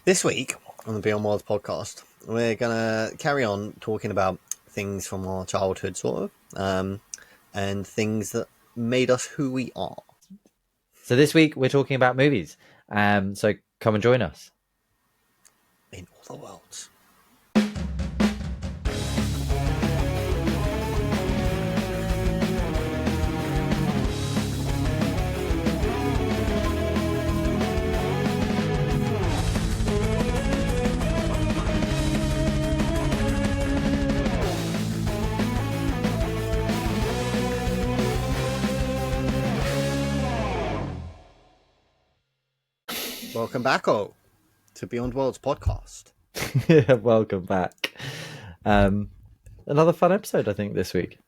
This week on the Beyond Worlds podcast, we're going to carry on talking about things from our childhood, sort of, and things that made us who we are. So this week we're talking about movies. So come and join us. In all the worlds. Welcome back, to Beyond Worlds podcast. Welcome back. Another fun episode, I think, this week.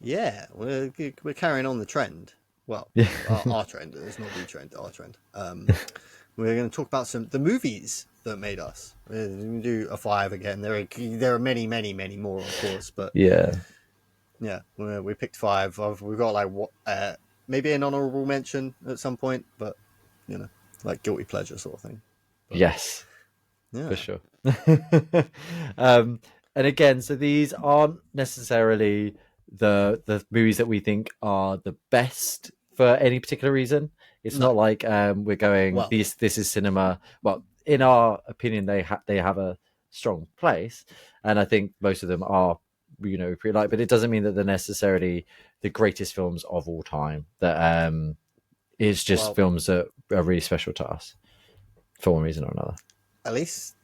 Yeah, we're carrying on the trend. Well, Yeah. our trend. It's not the trend, our trend. We're going to talk about the movies that made us. We're going to do a 5 again. There are many, many, many more, of course, but Yeah. We picked 5. We've got maybe an honorable mention at some point, but like guilty pleasure sort of thing. But, yes, yeah, for sure. And again, so these aren't necessarily the movies that we think are the best for any particular reason. It's not like we're going this is cinema. Well, in our opinion, they have a strong place, and I think most of them are pretty like. But it doesn't mean that they're necessarily the greatest films of all time. That it's just films that are really special to us for one reason or another. At least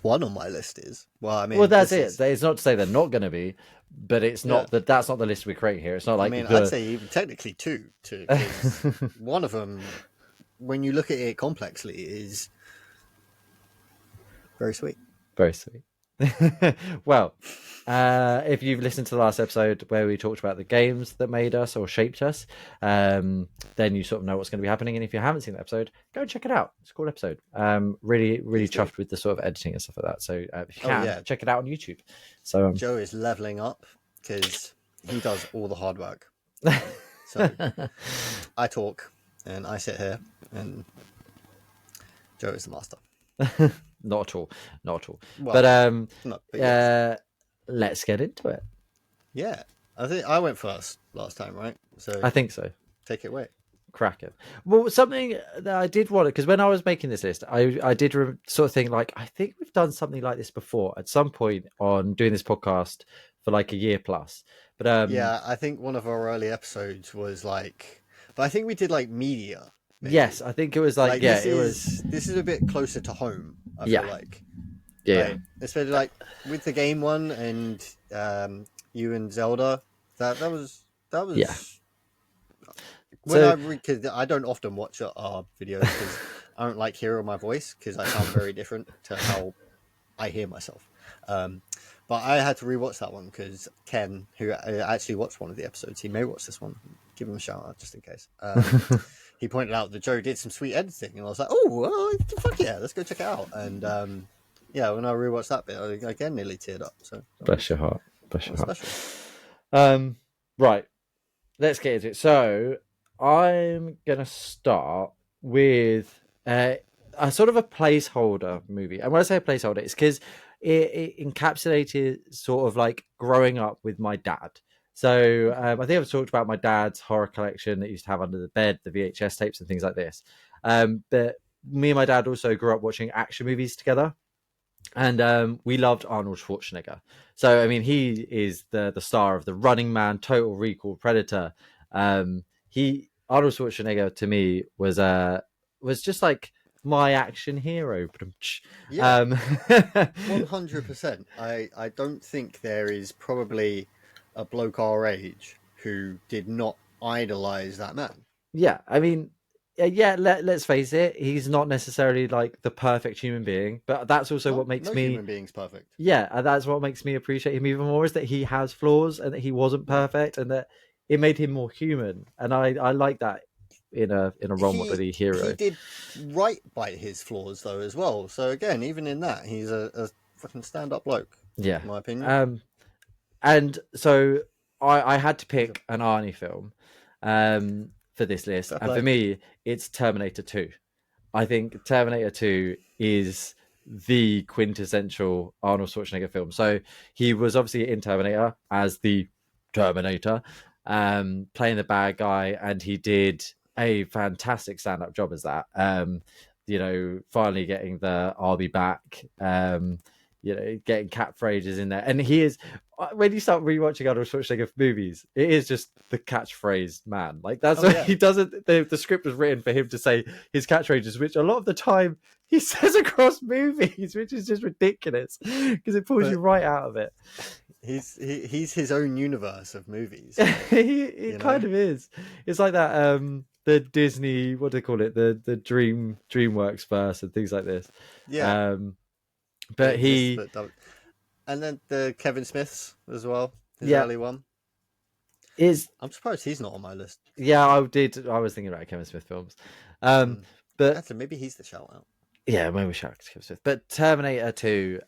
one on my list is. Well, that's it. It's not to say they're not going to be, but it's not that's not the list we're creating here. It's not like I'd say even technically two. One of them, when you look at it complexly, is very sweet. Very sweet. Well, if you've listened to the last episode where we talked about the games that made us or shaped us, then you sort of know what's going to be happening. And if you haven't seen the episode, go and check it out. It's a cool episode. Really chuffed with the sort of editing and stuff like that. So if you can, check it out on YouTube. So Joe is leveling up because he does all the hard work. So I talk and I sit here, and Joe is the master. Not at all. Well, but let's get into it. Yeah, I think I went first last time, right? So I think so. Take it away. Cracking. Well, something that I did want, because when I was making this list, I did sort of think like, I think we've done something like this before at some point on doing this podcast for like a year plus. But yeah, I think one of our early episodes was like, but I think we did like media. Maybe. Yes, I think it was like yeah, this is a bit closer to home. I feel like. Yeah. Especially like with the game one and you and Zelda. That was yeah. Because I don't often watch our videos because I don't like hearing my voice because I sound very different to how I hear myself. But I had to rewatch that one because Ken, who actually watched one of the episodes, he may watch this one. Give him a shout out just in case. He pointed out that Joe did some sweet editing, and I was like, "Oh, fuck yeah, let's go check it out." And yeah, when I rewatched that bit, I again nearly teared up. So bless your heart, right, let's get into it. So I'm gonna start with a sort of a placeholder movie. And when I say a placeholder, it's because it encapsulated sort of like growing up with my dad. So I think I've talked about my dad's horror collection that he used to have under the bed, the VHS tapes and things like this. But me and my dad also grew up watching action movies together. And we loved Arnold Schwarzenegger. So, I mean, he is the star of The Running Man, Total Recall, Predator. Arnold Schwarzenegger to me was just like my action hero. Yeah, 100%. I don't think there is probably a bloke our age who did not idolize that man. Yeah, I mean, yeah, let's face it, he's not necessarily like the perfect human being, but that's also what makes me human beings perfect. Yeah, and that's what makes me appreciate him even more, is that he has flaws and that he wasn't perfect and that it made him more human. And I like that in a role model hero. He did right by his flaws though as well. So again, even in that, he's a fucking stand-up bloke. Yeah, in my opinion. And so I had to pick an Arnie film for this list, and for me, it's Terminator 2. I think Terminator 2 is the quintessential Arnold Schwarzenegger film. So he was obviously in Terminator as the Terminator, playing the bad guy, and he did a fantastic stand-up job as that. Finally getting the "I'll be back," getting catchphrases in there, and he is when you start rewatching Arnold Schwarzenegger movies, it is just the catchphrase man. Like that's Oh what yeah, he doesn't. The script was written for him to say his catchphrases, which a lot of the time he says across movies, which is just ridiculous because it pulls you but right out of it. he's his own universe of movies. Like, It you know, kind of is. It's like that. The Disney, what do they call it? The DreamWorks verse and things like this. yeah, Um, they but exist, he, but don't. And then the Kevin Smiths as well, his yeah, early one. is I'm surprised he's not on my list. yeah. I did. I was thinking about Kevin Smith films. Um, Mm. but Actually, maybe he's the shout out. Yeah, maybe shout to Kevin Smith. But Terminator 2,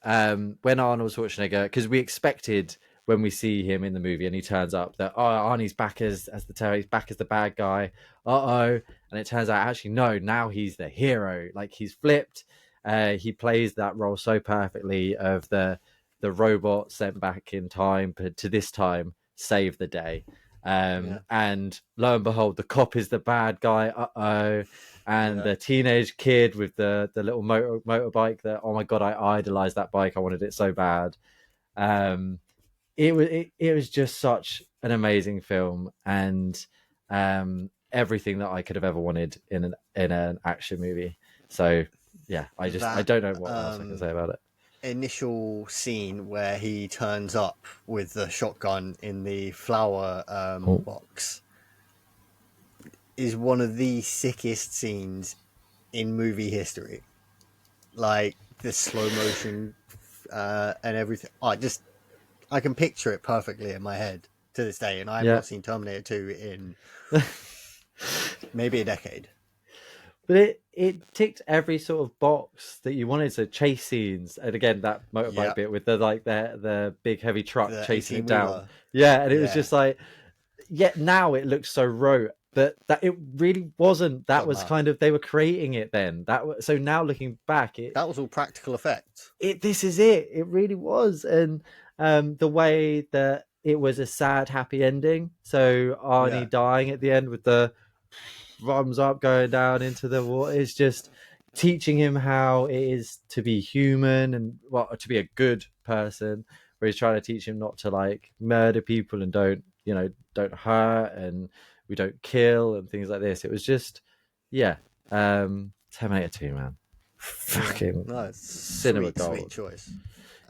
when Arnold Schwarzenegger, because we expected when we see him in the movie and he turns up that, oh, Arnie's back as the terror, he's back as the bad guy. Uh-oh. And it turns out, actually, no, now he's the hero. Like, he's flipped. He plays that role so perfectly of the robot sent back in time, but to this time, save the day. Yeah, And lo and behold, the cop is the bad guy. Uh-oh, and yeah. the teenage kid with the little motorbike that, oh my god, I idolized that bike, I wanted it so bad. um it was just such an amazing film, and everything that I could have ever wanted in an action movie. So yeah, I That don't know what else I can say about it. initial scene where he turns up with the shotgun in the flower Oh box is one of the sickest scenes in movie history. Like the slow motion and everything. I can picture it perfectly in my head to this day, and I have yeah. not seen Terminator 2 in maybe a decade. But it ticked every sort of box that you wanted. So chase scenes, and again that motorbike Yeah, bit with the big heavy truck the chasing 18 it down. wheeler. Yeah, and it was Yeah, just like, yet now it looks so rote, but that it really wasn't. That was somehow. kind of, they were creating it then. So now looking back, That was all practical effects. this is it. It really was, and the way that it was a sad, happy ending. So Yeah, Arnie dying at the end with the thumbs up going down into the water is just teaching him how it is to be human and, well, to be a good person. Where he's trying to teach him not to like murder people and don't hurt, and we don't kill and things like this. It was just, yeah, Terminator 2, man, yeah. fucking No, it's cinema sweet, sweet gold. choice.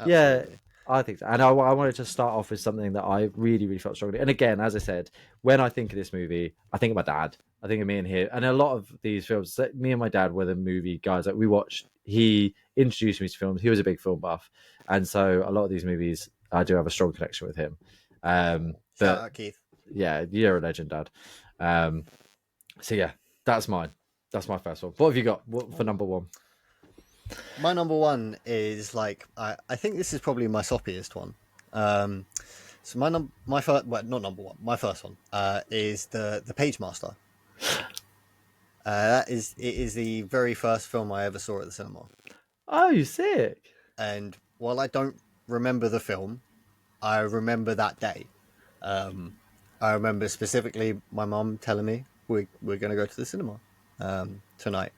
Yeah, Absolutely. I think so. And I wanted to start off with something that I really, really felt strongly. And again, as I said, when I think of this movie, I think of my dad. I think of me and him. And a lot of these films, me and my dad were the movie guys that we watched. He introduced me to films. He was a big film buff. And so a lot of these movies, I do have a strong connection with him. Shout But out, Keith. yeah, you're a legend, Dad. Um, so yeah, that's mine. That's my first one. What have you got for number one? My number one is like I think this is probably my soppiest one. Um, so my first, well, not number one, my first one is the Page Master. It is the very first film I ever saw at the cinema. Oh, you sick. And while I don't remember the film, I remember that day. Um, I remember specifically my mum telling me we're going to go to the cinema tonight.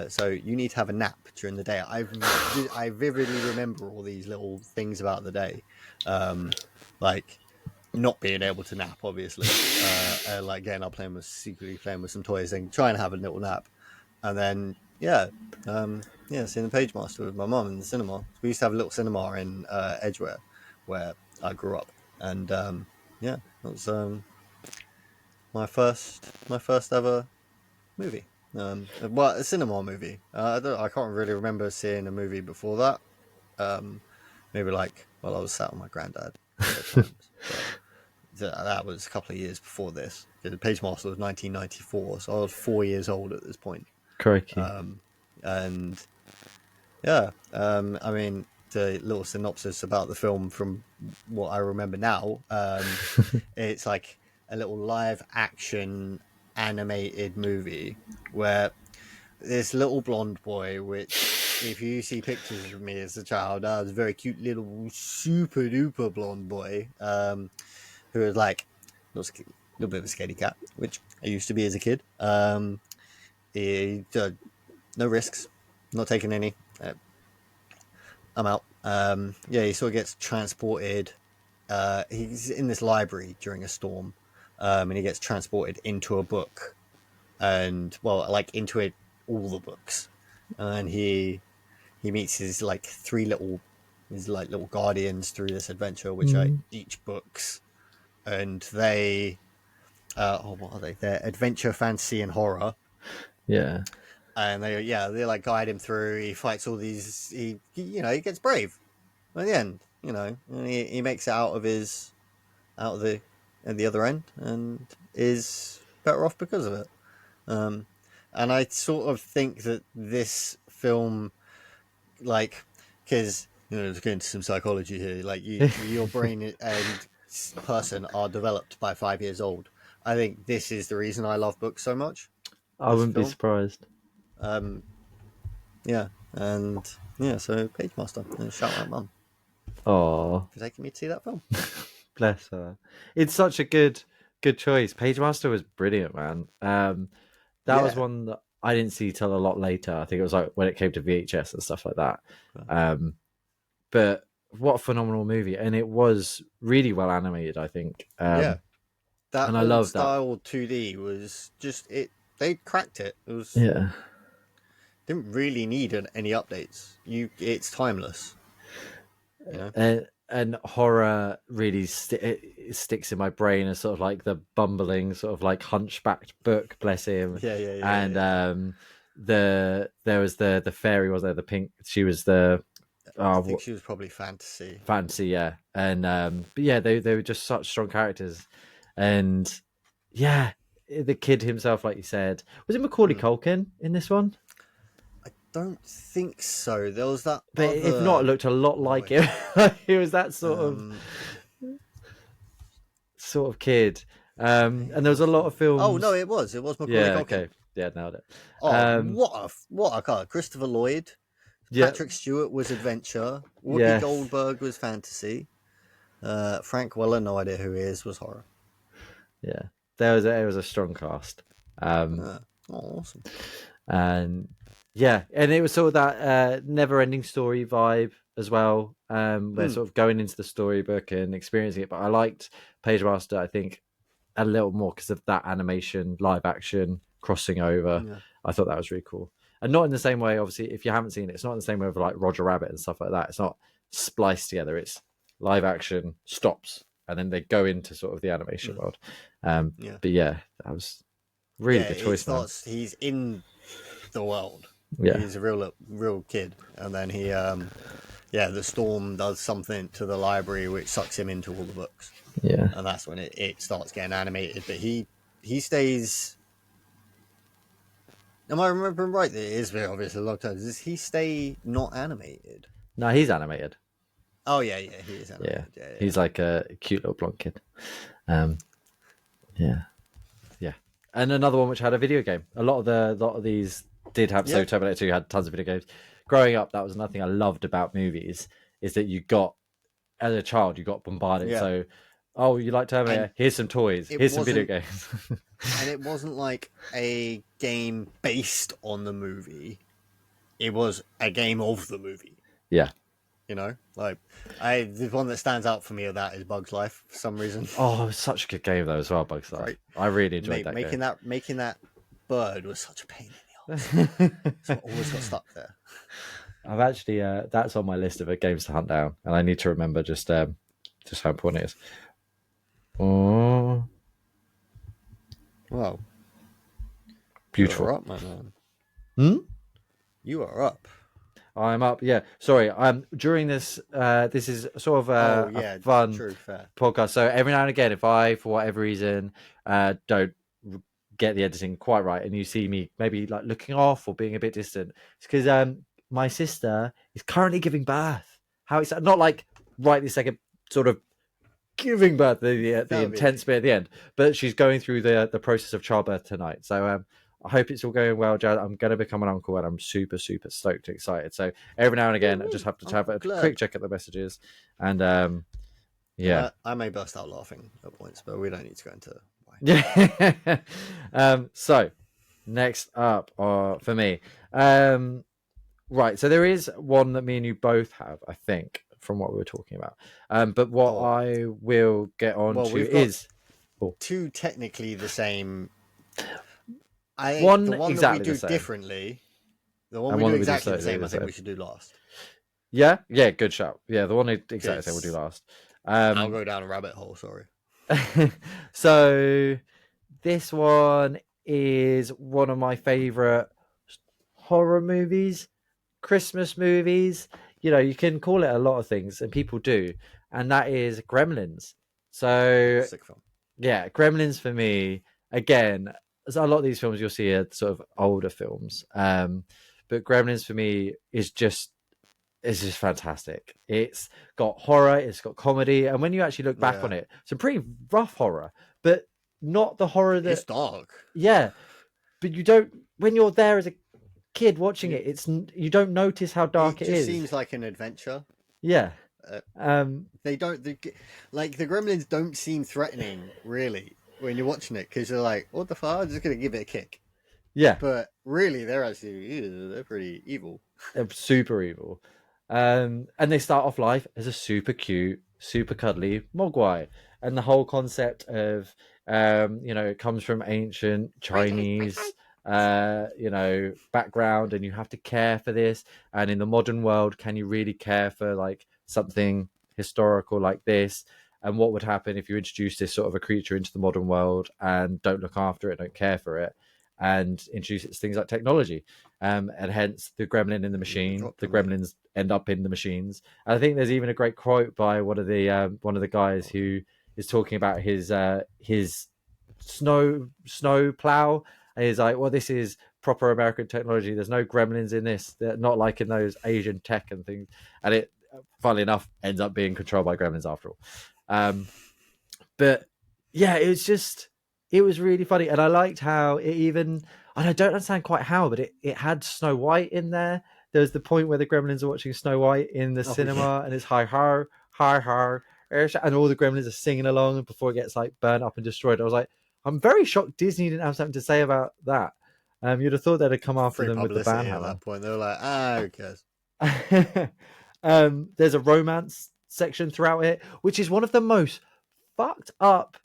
So you need to have a nap during the day. I vividly remember all these little things about the day, like not being able to nap, obviously, like getting up secretly playing with some toys, and trying to have a little nap, and then seeing the Page Master with my mum in the cinema. We used to have a little cinema in Edgware, where I grew up, and yeah, that was my first ever movie. Well, a cinema movie. I can't really remember seeing a movie before that. Maybe like while I was sat with my granddad at times, but that was a couple of years before this. The Page Master was 1994, so I was 4 years old at this point. Crikey. And yeah, I mean, the little synopsis about the film from what I remember now, it's like a little live action animated movie where this little blonde boy, which if you see pictures of me as a child, I was a very cute little super duper blonde boy, who was like a little bit of a scaredy cat, which I used to be as a kid. He, no risks, not taking any. I'm out. Yeah, he sort of gets transported. He's in this library during a storm, and he gets transported into a book, and well, like into it, all the books, and he meets his like his like little guardians through this adventure, which are Mm. each books, and they, what are they? They're adventure, fantasy, and horror, Yeah. and they like guide him through. He fights all these. He gets brave at the end, and he makes it out of the at the other end and is better off because of it. Um, and I sort of think that this film, like, because let's get into some psychology here. Like, your brain and person are developed by 5 years old. I think this is the reason I love books so much. I This wouldn't be film, surprised. um, yeah, and yeah. So Page Master, and shout out, Mum, Oh, for taking me to see that film. bless her. It's such a good choice. Page Master was brilliant, man. That was Yeah, one that I didn't see till a lot later. I think it was like when it came to VHS and stuff like that. Um, but what a phenomenal movie, and it was really well animated, I think. yeah. That And I old love that. style 2D was just it. They cracked it. It was Yeah. didn't really need any updates. It's timeless. You know. And horror really it sticks in my brain as sort of like the bumbling sort of like hunchbacked book, bless him. Yeah, yeah, yeah, And yeah. there was the fairy, was there, the pink, she was the I think she was probably fantasy. fancy, yeah. And but yeah, they were just such strong characters. And yeah, the kid himself, like you said, was it Macaulay Hmm. Culkin in this one? I don't think so. There was that But if not, it other looked a lot like boy. him. He was that Um, sort of kid. Page And there was a lot Master. of Oh no, films. it was. It was Macaulay Yeah, Culkin. okay. Yeah, nailed it. Oh, Um, what a card! Christopher Lloyd, yeah, Patrick Stewart was adventure. Whoopi yes. Goldberg was fantasy. Frank Weller, no idea who he is, was horror. Yeah. It was a strong cast. Um, Oh, awesome. and yeah, and it was sort of that never ending story vibe as well. We're Mm, sort of going into the storybook and experiencing it. But I liked Page Master, I think, a little more because of that animation, live action crossing over. yeah. I thought that was really cool. And not in the same way, obviously, if you haven't seen it, it's not in the same way with like Roger Rabbit and stuff like that. It's not spliced together. It's live action, stops, and then they go into sort of the animation Mm, world. yeah. But yeah, that was really Yeah, good it choice, man. starts. He's in the world. Yeah, He's a real kid, and then yeah, the storm does something to the library which sucks him into all the books, yeah. and that's when it starts getting animated. But he stays. Am I remembering right? That it is very obvious a lot of times. Does he stay not animated? No, he's animated. Oh yeah, yeah, he is Yeah, animated. Yeah, yeah. he's like a cute little blonde kid. Um, yeah, yeah. And another one which had a video game. A lot of these did have. So Yeah, Terminator 2 had tons of video games. Growing up, that was another thing I loved about movies is that you got as a child you got bombarded. yeah. So, oh, you like And Terminator? Here's some toys. it Here's some video wasn't, games. and it wasn't like a game based on the movie. It was a game of the movie. Yeah. Like the one that stands out for me of that is Bugs Life for some reason. Oh, it was such a good game though as well, Bugs Life. Right, I really enjoyed that making that bird was such a pain in the ass. game. So I always got stuck there. I've actually that's on my list of games to hunt down, and I need to remember just how important it is. Oh, Wow, you are beautiful. up, my man. Hmm? You are up. I'm up. Yeah, sorry. During this, this is sort of Oh a yeah, fun true, fair. podcast. So every now and again, if I, for whatever reason, don't get the editing quite right, and you see me maybe like looking off or being a bit distant, it's because my sister is currently giving birth. How it's not like right this second, sort of giving birth, the That would be intense bit at the end, but she's going through the process of childbirth tonight. So I hope it's all going well, Jazz. I'm going to become an uncle, and I'm super, super stoked and excited. So every now and again, I just have to I'm have a quick glad. check at the messages, and yeah, I may burst out laughing at points, but we don't need to go into why. yeah. So next up, for me, right. So there is one that me and you both have, I think, from what we were talking about. But what Oh, I will get on well, to we've got is oh, two technically the same. The one one that we exactly the do same, differently, the one and we one do that we do exactly the slightly same, the I think same. we should do last Yeah, yeah, good shout. Yeah, the one exactly same we'll do because last. I'll Um, go down a rabbit hole. Sorry. so this one is one of my favorite horror movies, Christmas movies. You know, you can call it a lot of things, and people do, and that is Gremlins. Oh, So sick film. yeah, Gremlins for me again. A lot of these films you'll see are sort of older films, but Gremlins for me is just fantastic. It's got horror, it's got comedy, and when you actually look back on Yeah, it, some pretty rough horror, but not the horror it's that dark. yeah. But you don't when you're there as a kid watching You, it, you don't notice how it dark it just is. seems like an adventure. Yeah. Uh, Um. they don't like the gremlins don't seem threatening really when you're watching it because you're like, what the fuck? I'm just gonna give it a kick. Yeah. But really, they're actually they're pretty evil. They're super evil. And they start off life as a super cute, super cuddly mogwai. And the whole concept of, it comes from ancient Chinese, background, and you have to care for this. And in the modern world, can you really care for like something historical like this? And what would happen if you introduce this sort of a creature into the modern world and don't look after it, don't care for it, and introduce it to things like technology? And hence the gremlin in the machine. Drop The for me. gremlins end up in the machines. And I think there's even a great quote by one of the guys who is talking about his snow plow. And he's like, well, this is proper American technology. There's no gremlins in this. They're not like in those Asian tech and things. And it, funnily enough, ends up being controlled by gremlins after all. But yeah, it was really funny, and I liked how it even, and I don't understand quite how, but it had Snow White in there. There's the point where the gremlins are watching Snow White in the Oh yeah, cinema, and it's hi har, and all the gremlins are singing along before it gets like burnt up and destroyed. I was like, I'm very shocked Disney didn't have something to say about that. You'd have thought they'd have come after free them with the publicity at banhammer. that point. They were like, who cares? There's a romance section throughout it, which is one of the most fucked up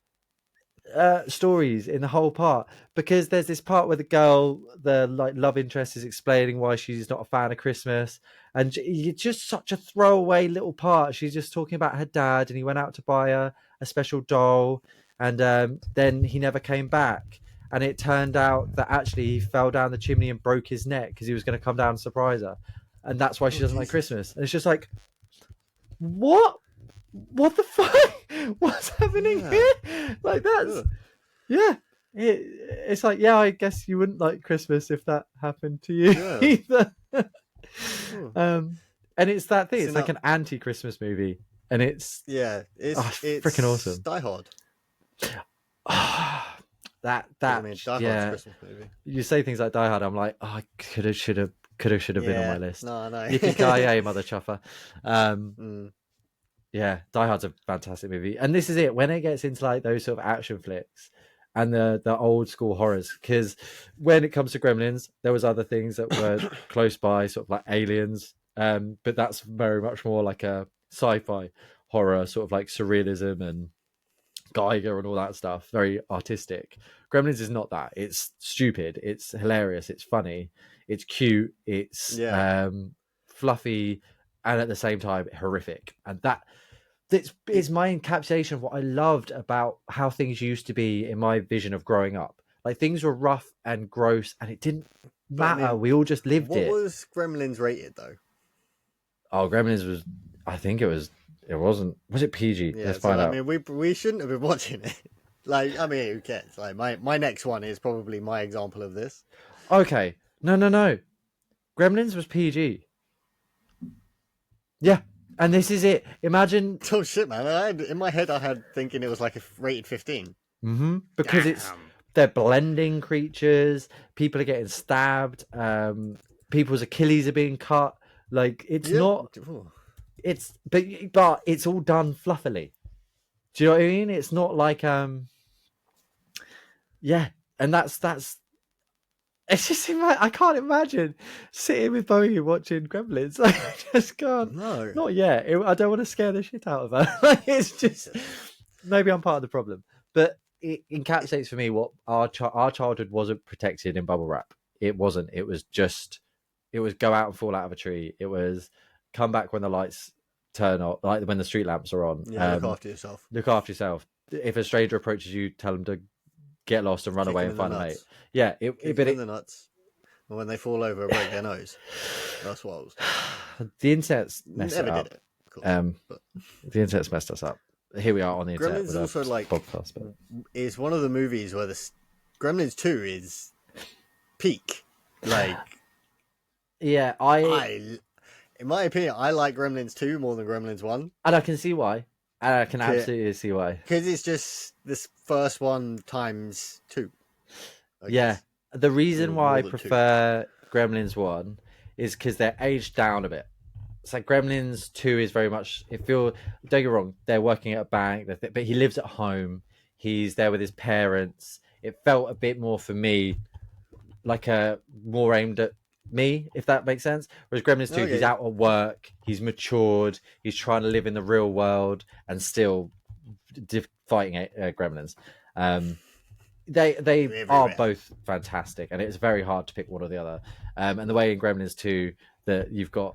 stories in the whole part, because there's this part where the like love interest, is explaining why she's not a fan of Christmas, and it's just such a throwaway little part. She's just talking about her dad, and he went out to buy her a special doll, and then he never came back. And it turned out that actually he fell down the chimney and broke his neck because he was going to come down and surprise her, and that's why she Oh doesn't like Jesus. Christmas. And it's just like, what? What the fuck? What's happening Yeah. here? Like that's Ugh. yeah. It's like, yeah, I guess you wouldn't like Christmas if that happened to you Yeah. either. Ugh. And it's that thing. So It's like now, an anti-Christmas movie, and it's yeah, freaking it's awesome. Die Hard. Because I That mean, Die Hard's a yeah. Christmas movie. You say things like Die Hard, I'm like, oh, I should have been on my Yeah. list. No, no. Yippee mother chuffer. Um, Mm. yeah, Die Hard's a fantastic movie, and this is it when it gets into like those sort of action flicks and the old school horrors. Because when it comes to Gremlins, there was other things that were close by, sort of like Aliens, but that's very much more like a sci-fi horror, sort of like surrealism and Geiger and all that stuff, very artistic. Gremlins is not that. It's stupid. It's hilarious. It's funny. It's cute. It's Yeah. fluffy, and at the same time horrific. And that It, is my encapsulation of what I loved about how things used to be in my vision of growing up. Like things were rough and gross, and it didn't but I matter. mean, We all just lived what it. was Gremlins rated though? Oh, Gremlins was. I think it was. It wasn't. Was it PG? Yeah. Let's So find I out. mean, we shouldn't have been watching it. Like, I mean, who cares? Like, my next one is probably my example of this. Okay. No, no, no. Gremlins was PG. Yeah, and this is it. Imagine Oh shit, man! In my head, I had thinking it was like a rated 15. because it's Damn. they're blending creatures. People are getting stabbed. People's Achilles are being cut. Like it's Yep. not. It's but it's all done fluffily. Do you know what I mean? It's not like yeah, and that's. It's just I can't imagine sitting with Bowie watching Gremlins. I just can't. No. Not yet. I don't want to scare the shit out of her. Like it's just maybe I'm part of the problem, but it encapsulates for me what our childhood wasn't protected in bubble wrap. It wasn't. It was just. It was go out and fall out of a tree. It was come back when the lights turn off, like when the street lamps are on. Yeah, look after yourself. Look after yourself. If a stranger approaches you, tell them to get lost and run Kick away them and in the find a mate. nuts. Yeah, Kick them in the nuts. And when they fall over, break their nose. That's what I was doing. The internet's messed Never it up. did it, of course. But The internet's messed us up. Here we are on the internet Gremlins with is also a like podcast. But... is one of the movies where the Gremlins 2 is peak. Like yeah, in my opinion, I like Gremlins 2 more than Gremlins 1. And I can see why. And I can absolutely see why. Because it's just this first one times 2. Yeah. The reason why I more than prefer Gremlins 1 is because they're aged down a bit. It's like Gremlins 2 is very much, don't get me wrong, they're working at a bank, but he lives at home. He's there with his parents. It felt a bit more for me like more aimed at me, if that makes sense. Whereas Gremlins 2, he's out at work, he's matured, he's trying to live in the real world and still fighting Gremlins. They are both fantastic, and it's very hard to pick one or the other. And the way in Gremlins 2 that you've got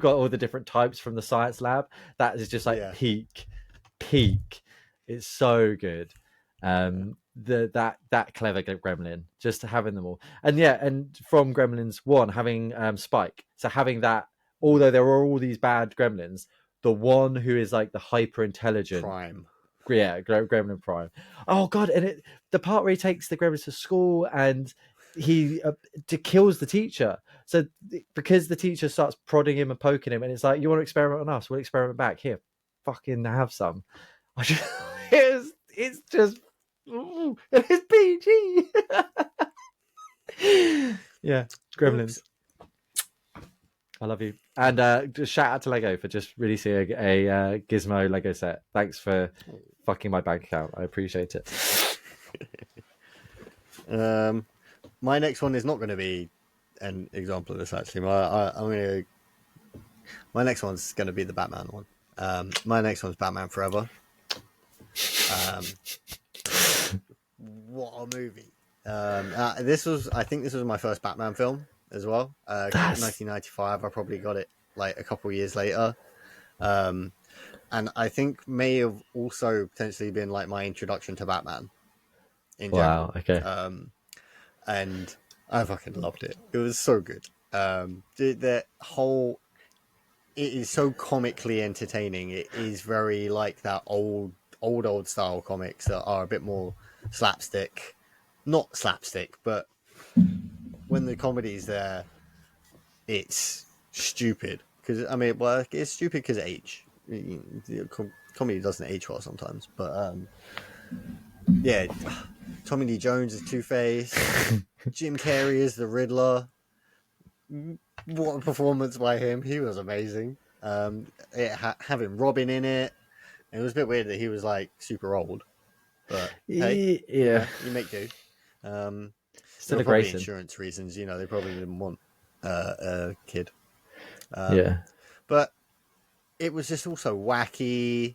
all the different types from the science lab, that is just like peak. It's so good. That clever gremlin, just having them all, and from Gremlins 1 having Spike, so having that, although there are all these bad gremlins, the one who is like the hyper intelligent Prime. Yeah, Gremlin Prime. Oh god, and the part where he takes the gremlins to school and he kills the teacher. So because the teacher starts prodding him and poking him, and it's like, you want to experiment on us? We'll experiment back. Here, fucking have some. It's just it's PG. Yeah, Gremlins. Oops. I love you. And just shout out to Lego for just releasing a Gizmo Lego set. Thanks for fucking my bank account. I appreciate it. My next one is not going to be an example of this, actually. My next one's going to be the Batman one. My next one's Batman Forever. What a movie. I think this was my first Batman film as well. 1995. I probably got it like a couple of years later. And I think may have also potentially been like my introduction to Batman in general. Wow, okay. And I fucking loved it. It was so good. It is so comically entertaining. It is very like that old style comics that are a bit more slapstick. Not slapstick, but when the comedy's there, it's stupid. Because it's stupid because of age. Comedy doesn't age well sometimes, but yeah, Tommy Lee Jones is Two-Face, Jim Carrey is the Riddler. What a performance by him! He was amazing. Having Robin in it, it was a bit weird that he was like super old, but hey, yeah, you make do. Still a great insurance reasons, they probably didn't want a kid. But it was just also wacky,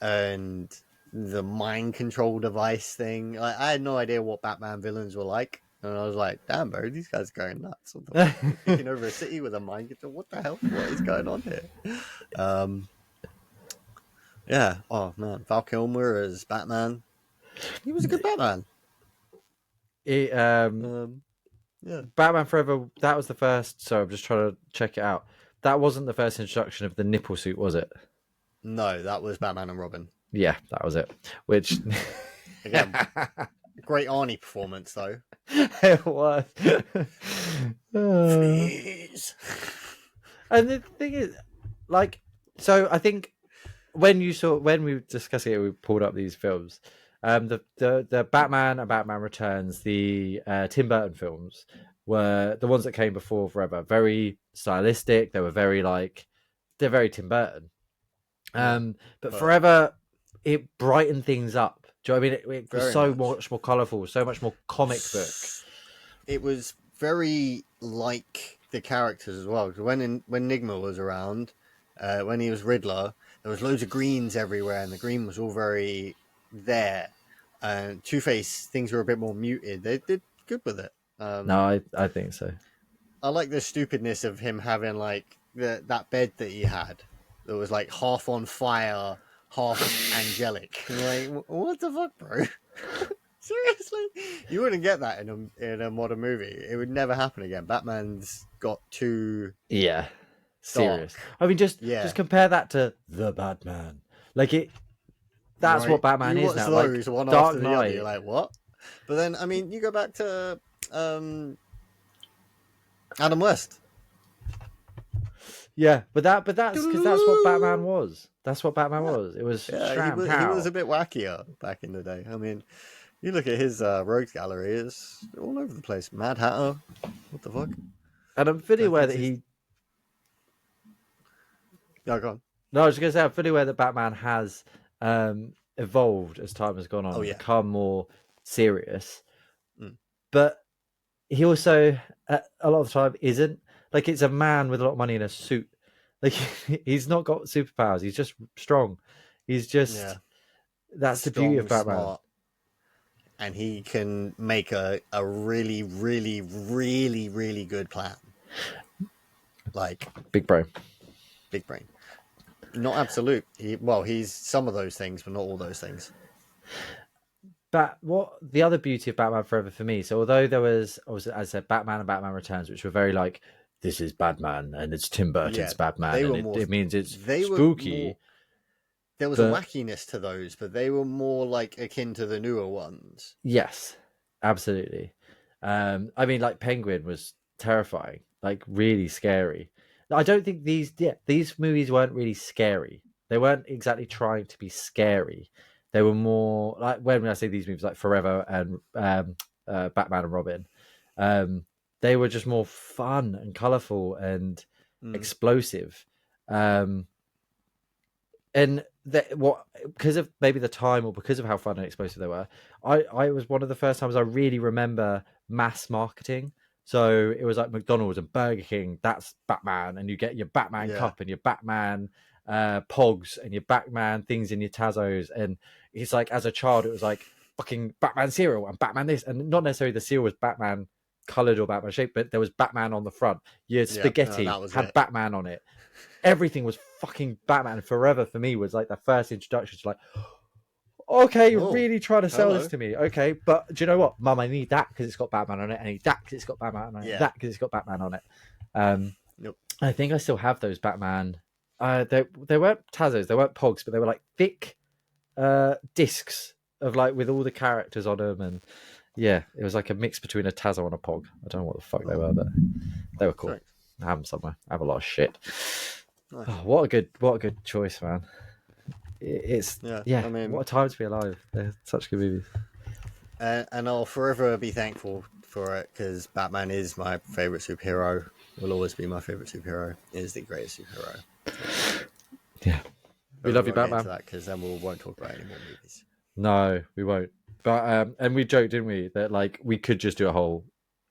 and the mind control device thing. Like, I had no idea what Batman villains were like, and I was like, "Damn, bro, these guys are going nuts! Taking over a city with a mind control. What the hell? What is going on here?" Yeah. Oh man, Val Kilmer as Batman. He was a good Batman. Yeah. Batman Forever. That was the first. So I'm just trying to check it out. That wasn't the first introduction of the nipple suit, was it? No, that was Batman and Robin. Yeah, that was it. Which again, great Arnie performance though. It was. Please. And the thing is, like, so I think when we were discussing it, we pulled up these films. The Batman and Batman Returns, the Tim Burton films were the ones that came before Forever. Very stylistic. They were very like they're very Tim Burton. Yeah, But but Forever, it brightened things up. Do you know what I mean? It was very so much. much more colourful, so much more comic book. It was very like the characters as well. 'Cause when Nigma was around, when he was Riddler, there was loads of greens everywhere, and the green was all very there. And Two Face, things were a bit more muted. They did good with it. No, I think so. I like the stupidness of him having like that bed that he had that was like half on fire, half angelic. Like, what the fuck, bro? Seriously, you wouldn't get that in a modern movie. It would never happen again. Batman's got too Yeah, serious. dark. I mean, just Yeah, compare that to the Batman. Like it. That's what right. Batman You is watch now. Like those one after Dark the other. You're Knight. like, what? But then, I mean, you go back to Adam West. Yeah, but that's because that's what Batman was. That's what Batman Yeah, was. It was yeah. Shram He was Pow. a bit wackier back in the day. I mean, you look at his rogues gallery; it's all over the place. Mad Hatter. What the fuck? And I'm fully I aware think that he's. he. Yeah, go on. No, I was just gonna say I'm fully aware that Batman has evolved as time has gone on Oh and yeah. become more serious. Mm. But he also a lot of the time isn't. Like it's a man with a lot of money in a suit. Like he's not got superpowers. He's just strong. He's Yeah. just that's the beauty of Strong, Batman. smart, and he can make a really, really, really, really good plan. Like Big brain. big brain. Not absolute. He's some of those things, but not all those things. But what the other beauty of Batman Forever for me? So although there was, as I said, Batman and Batman Returns, which were very like this is Batman and it's Tim Burton's Yeah, Batman they and were more. it means it's They were more. spooky. There was a But wackiness to those, but they were more like akin to the newer ones. yes, absolutely. I mean, like Penguin was terrifying, like really scary. I don't think these movies weren't really scary. They weren't exactly trying to be scary. They were more like when I say these movies, like Forever and Batman and Robin, um, they were just more fun and colorful and Mm. explosive. Um, and that what because of maybe the time or because of how fun and explosive they were, I was one of the first times I really remember mass marketing. So it was like McDonald's and Burger King, that's Batman, and you get your Batman Yeah, cup and your Batman pogs and your Batman things in your Tazos. And it's like as a child it was like fucking Batman cereal and Batman this, and not necessarily the cereal was Batman colored or Batman shaped, but there was Batman on the front. Your yeah. No, spaghetti that was had it. Batman on it. Everything was fucking Batman. Forever for me was like the first introduction to like, okay, you're Oh, really trying to sell this hello. to me. Okay, but do you know what, Mum? I need that because it's got Batman on it. I need that because it's got Batman on it. Yeah. That because it's got Batman on it. Um, Nope. I think I still have those Batman. They weren't Tazos, they weren't Pogs, but they were like thick discs of like with all the characters on them, and yeah, it was like a mix between a Tazo and a Pog. I don't know what the fuck they Oh, were, but they were cool. sorry. I have them somewhere. I have a lot of shit. Nice. Oh, what a good choice, man. It's Yeah. yeah, I mean, what a time to be alive. They're such good movies. and I'll forever be thankful for it because Batman is my favorite superhero. Will always be my favorite superhero. Is the greatest superhero. Yeah, we love you, Won't get into Batman. that because then we won't talk about any more movies. No, we won't. But and we joked, didn't we, that like we could just do a whole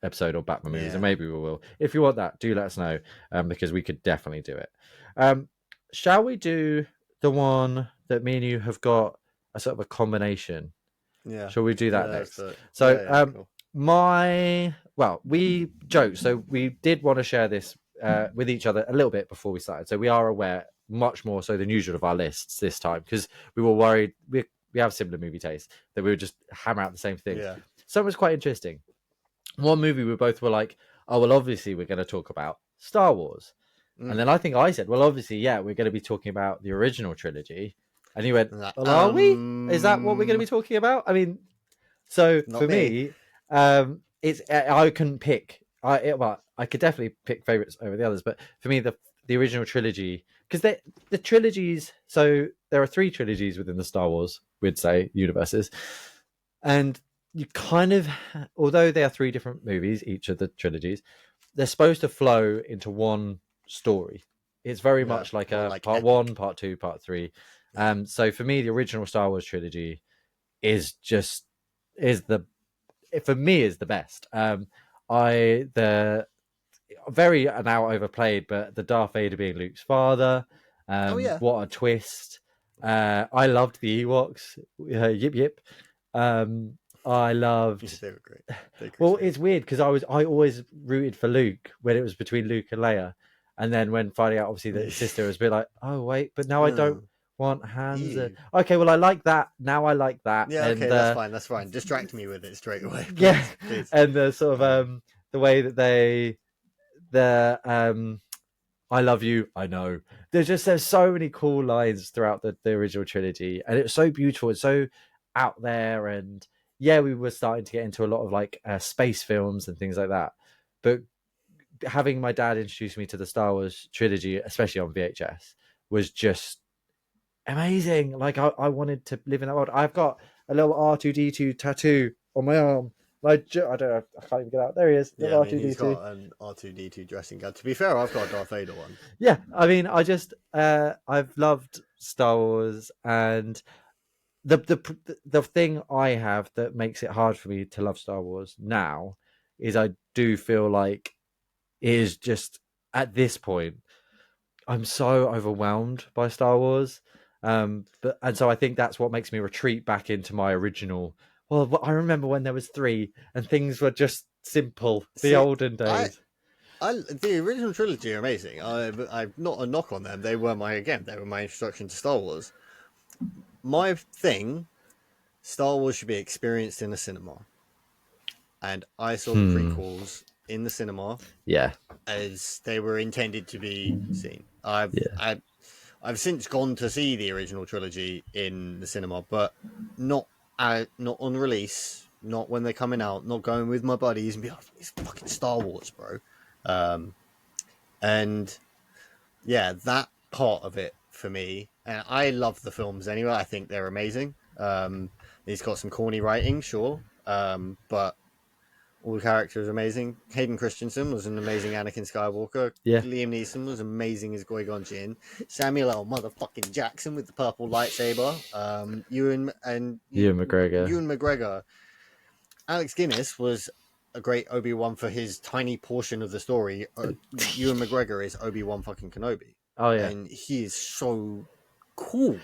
episode on Batman movies, and Yeah. maybe we will. If you want that, do let us know, because we could definitely do it. Um, shall we do the one that me and you have got a sort of a combination? Yeah. Shall we do that Yeah, next? yeah, So, yeah, cool. we joked, so we did want to share this with each other a little bit before we started. So we are aware, much more so than usual, of our lists this time because we were worried we have similar movie tastes that we would just hammer out the same things. Yeah. So it was quite interesting. One movie we both were like, oh well, obviously we're going to talk about Star Wars, and then I think I said, well, obviously, yeah, we're going to be talking about the original trilogy, and you went, well, are we? Is that what we're going to be talking about? I mean, so Not for me. it's I couldn't pick. I could definitely pick favorites over the others, but for me, the original trilogy, because the trilogies. So there are three trilogies within the Star Wars, we'd say universes, and you kind of, although they are three different movies, each of the trilogies, they're supposed to flow into one story. It's very Yeah, much like more a like part one, epic. part two, part three. Yeah. So for me, the original Star Wars trilogy is just is the for me is the best. I the very now overplayed, but the Darth Vader being Luke's father, Oh yeah. what a twist! I loved the Ewoks, yip yip. I Yeah, loved. they were great. They're Well, great. it's weird because I always rooted for Luke when it was between Luke and Leia, and then when finding out obviously that his sister was a bit like, oh wait, but now I don't Oh, want hands. ew. Okay, well I like that now. I like that, Yeah, and okay, that's fine. That's fine. Distract me with it straight away, yeah, please, please. and the sort of Um, the way that the I love you, I know. There's so many cool lines throughout the original trilogy, and it was so beautiful and so out there. And yeah, we were starting to get into a lot of like space films and things like that. But having my dad introduce me to the Star Wars trilogy, especially on VHS, was just amazing. Like I wanted to live in that world. I've got a little R2D2 tattoo on my arm. I don't know. I can't even get out. There he is, yeah, little I mean, he's R2D2. got an R2D2 dressing gown. To be fair, I've got a Darth Vader one. Yeah, I mean, I've loved Star Wars, and the thing I have that makes it hard for me to love Star Wars now is I do feel like it is just at this point I'm so overwhelmed by Star Wars, but and so I think that's what makes me retreat back into my original. Well, I remember when there was three and things were just simple, the See, olden I, days. the original trilogy are amazing. I'm not a knock on them. They were my introduction to Star Wars. My thing, Star Wars should be experienced in a cinema, and I saw the Hmm. prequels in the cinema Yeah. as they were intended to be seen. Yeah. I've since gone to see the original trilogy in the cinema, but not not on release, not when they're coming out, not going with my buddies and be like, it's fucking Star Wars, bro. Um, and yeah, that part of it for me, and I love the films anyway. I think they're amazing. He's got some corny writing, sure, but all the characters are amazing. Hayden Christensen was an amazing Anakin Skywalker. Yeah. Liam Neeson was amazing as Qui-Gon Jinn. Samuel L. motherfucking Jackson with the purple lightsaber. Ewan McGregor. Ewan McGregor. Alex Guinness was a great Obi-Wan for his tiny portion of the story. Ewan McGregor is Obi-Wan fucking Kenobi. Oh yeah. And he is so cool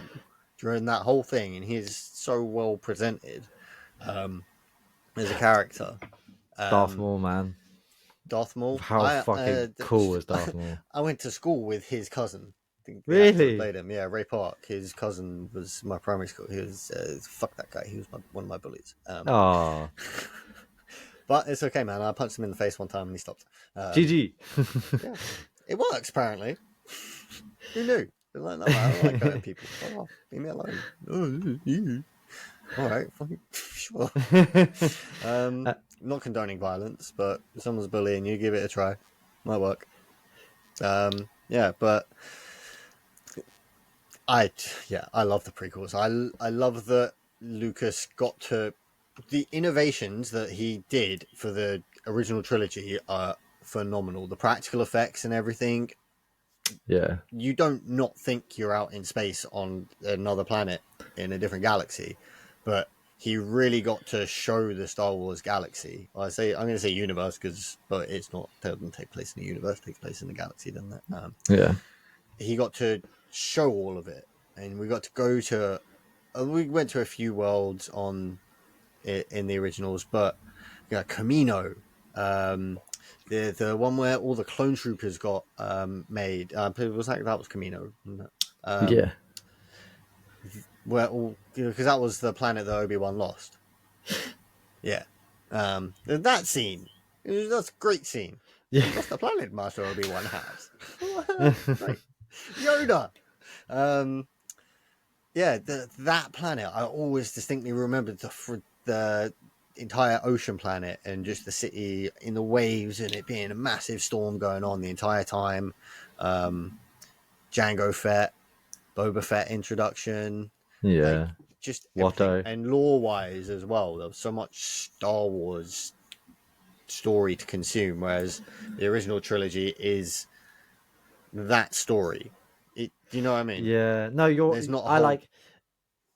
during that whole thing, and he is so well presented as a character. Darth Um, Maul, man. Darth Maul. How fucking cool was Darth Maul? I went to school with his cousin. I think the actor that Really? played him, yeah, Ray Park. His cousin was my primary school. He was fuck that guy. He was one of my bullies. Oh. But it's okay, man. I punched him in the face one time and he stopped. GG. Yeah, it works apparently. Who knew? Like, no, I don't like hurting people. Oh, leave me alone. Oh, you. All right, fine. Sure. Uh, Not condoning violence, but if someone's bullying you, give it a try. Might work. Yeah, but I love the prequels. I love that Lucas got to the innovations that he did for the original trilogy are phenomenal. The practical effects and everything. yeah. You don't not think you're out in space on another planet in a different galaxy, but he really got to show the Star Wars galaxy. I'm going to say universe but it's not. It doesn't take place in the universe. It takes place in the galaxy, doesn't it? Yeah. He got to show all of it, and we got to go to. We went to a few worlds in the originals, but yeah, Camino, the one where all the clone troopers got made. It was like that was Camino, wasn't it? Yeah. Where all because that was the planet that Obi-Wan lost. Yeah, that scene. That's a great scene. Yeah. You've lost the planet, Master Obi-Wan has. Great. Yoda. Um, yeah, that planet. I always distinctly remembered the entire ocean planet and just the city in the waves and it being a massive storm going on the entire time. Um, Jango Fett, Boba Fett introduction. Like Yeah. just everything, Watto. and lore-wise as well. There was so much Star Wars story to consume, whereas the original trilogy is that story. Do you know what I mean? Yeah, no, you're. There's not a I whole. like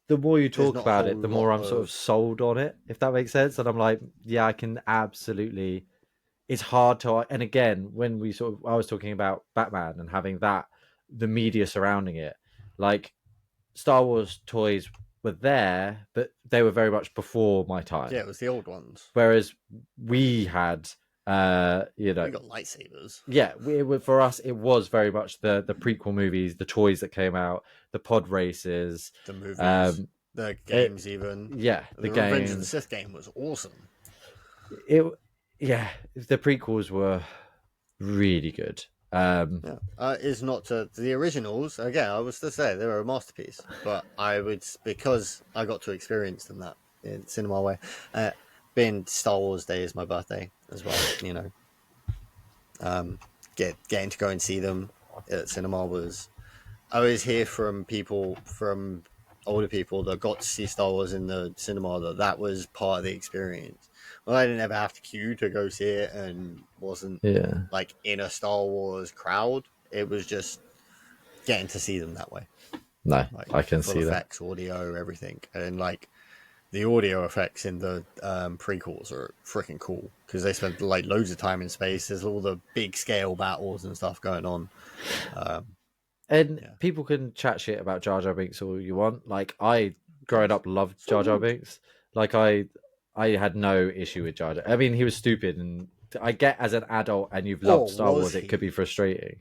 the more you There's talk not a about whole it, the lot more I'm sort of of. sold on it. If that makes sense, and I'm like, yeah, I can absolutely. It's hard to, and again, when we sort of, I was talking about Batman and having that, the media surrounding it, like Star Wars toys were there, but they were very much before my Yeah, time. it was the old ones. Whereas we had, We got lightsabers. yeah, for us, it was very much the prequel movies, the toys that came out, the pod races, The movies, um, the it, games, even yeah, the the Revenge of the games. Sith game was awesome. It, yeah, the prequels were really good. Yeah, is not to the originals. Again, I was to say they were a masterpiece, but I would because I got to experience them that in cinema way. Uh, Being Star Wars Day is my birthday as well. Um, getting to go and see them at cinema was. I always hear from people from older people that got to see Star Wars in the cinema that was part of the experience. Well, I didn't ever have to queue to go see it and wasn't Yeah, like in a Star Wars crowd. It was just getting to see them that way, no, like I can full see that. effects, audio, everything, and like the audio effects in the prequels are freaking cool because they spent like loads of time in space. There's all the big scale battles and stuff going on. Um, And yeah, people can chat shit about Jar Jar Binks all you want. Like I, growing good, up, loved so Jar Jar good. Binks. Like I had no issue with Jar Jar. I mean, he was stupid, and I get as an adult and you've loved Or Star was Wars, it could be he? frustrating.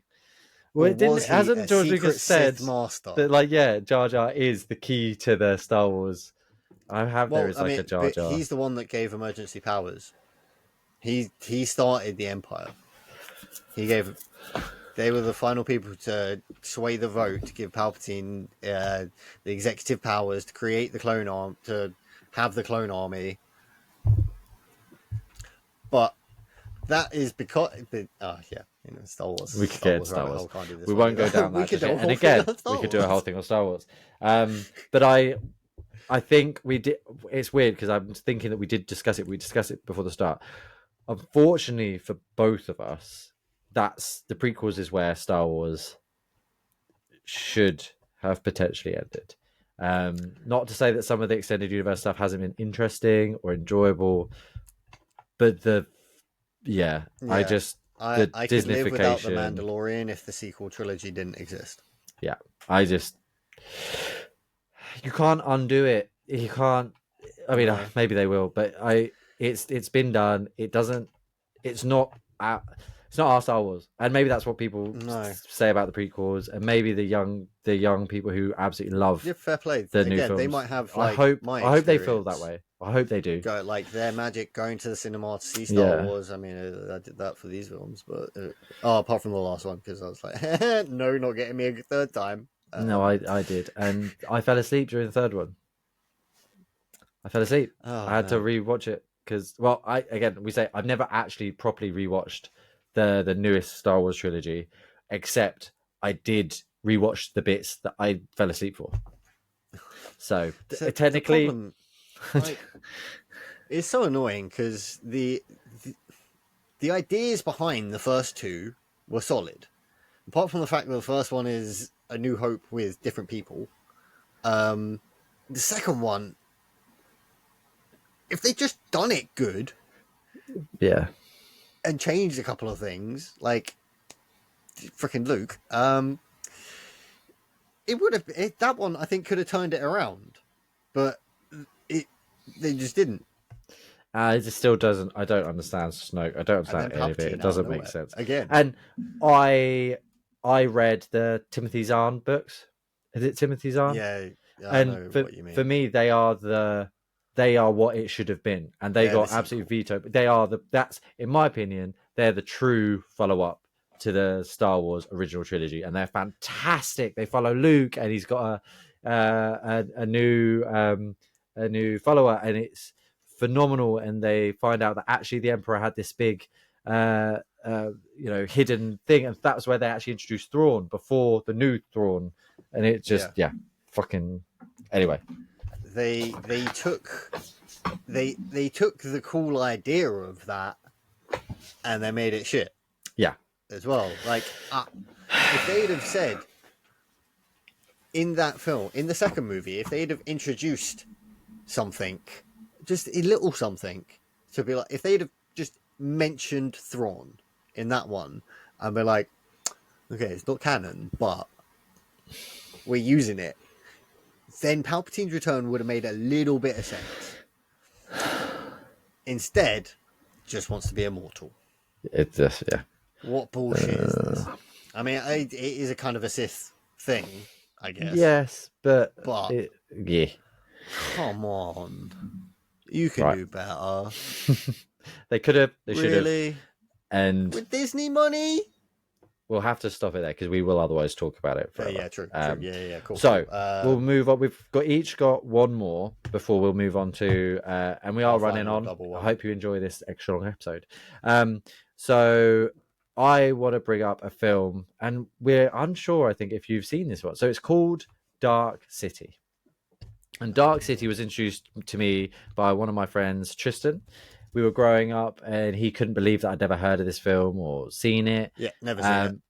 Well, Or it didn't. was he Hasn't a George Lucas secret said Sith master? that? Like, yeah, Jar Jar is the key to the Star Wars. I have there Well, is I like mean, a Jar but Jar. he's the one that gave emergency powers. He started the Empire. He gave. They were the final people to sway the vote to give Palpatine the executive powers to create the clone arm to have the clone army. But that is because, yeah, We could Star get into Wars Star rabbit Wars. hole. Can't do We this one. won't go down We that could just do a yet. And whole thing again, on we Star could do a whole Wars. thing on Star Wars. But I think we did. It's weird because I'm thinking that we did discuss it. We discussed it before the start. Unfortunately for both of us, that's the prequels is where Star Wars should have potentially ended. Not to say that some of the extended universe stuff hasn't been interesting or enjoyable, but I Yeah, just I the I could live without the Disneyfication. Mandalorian if the sequel trilogy didn't exist. Yeah, I just you can't undo it. You can't. I mean, No, maybe they will, but it's been done. It doesn't. It's not. It's not our Star Wars, and maybe that's what people no. say about the prequels, and maybe the young people who absolutely love Yeah, fair play. the new Again, they films. might have I like hope my I hope they feel that experience. way. I hope they do. Go like their magic going to the cinema to see Star Yeah. Wars. I mean, I did that for these films, but apart from the last one because I was like, no, not getting me a third time. No, I did, and I fell asleep during the third one. I fell asleep. I Oh had to man, rewatch it because, well, I again we say I've never actually properly rewatched the newest Star Wars trilogy, except I did rewatch the bits that I fell asleep for. So so the technically, problem, like, it's so annoying because the ideas behind the first two were solid. Apart from the fact that the first one is A New Hope with different people, um, the second one, if they just done it good yeah, and changed a couple of things, like freaking Luke, it would have that one. I think could have turned it around, but it they just didn't. it just still doesn't. I don't understand Snoke. I don't And understand then any of it. It Palpatine out of doesn't make nowhere sense. again. And I I read the Timothy Zahn books. Is it Timothy Zahn? Yeah, I And know for what you for mean. me they are what it should have been, and they They're the got absolutely sequel. vetoed. They are that's in my opinion they're the true follow up to the Star Wars original trilogy, and they're fantastic. They follow Luke, and he's got a new follower, and it's phenomenal. And they find out that actually the Emperor had this big hidden thing, and that's where they actually introduced Thrawn before the new Thrawn, and it just Yeah, fucking anyway. they took the cool idea of that and they made it shit Yeah. as well. Like, if they'd have said in that film, in the second movie, if they'd have introduced something, just a little something, to be like, if they'd have just mentioned Thrawn in that one, and be like, okay, it's not canon, but we're using it, then Palpatine's return would have made a little bit of sense. Instead, just wants to be immortal. It just, yeah. What bullshit is this? I mean, it is a kind of a Sith thing, I guess. Yes, but But yeah, come on, you can right. do better. They could have, they should have, Really? and With Disney money? we'll have to stop it there because we will otherwise talk about it forever. Yeah, true, true. Yeah, cool, So cool. we'll move on. We've got each got one more before we'll move on to, and we are Our running final on. double I one. hope you enjoy this extra long episode. So I want to bring up a film, and we're unsure, I think, if you've seen this one. So it's called Dark City. And Dark City was introduced to me by one of my friends, Tristan. We were growing up, and he couldn't believe that I'd never heard of this film or seen it. Yeah, never seen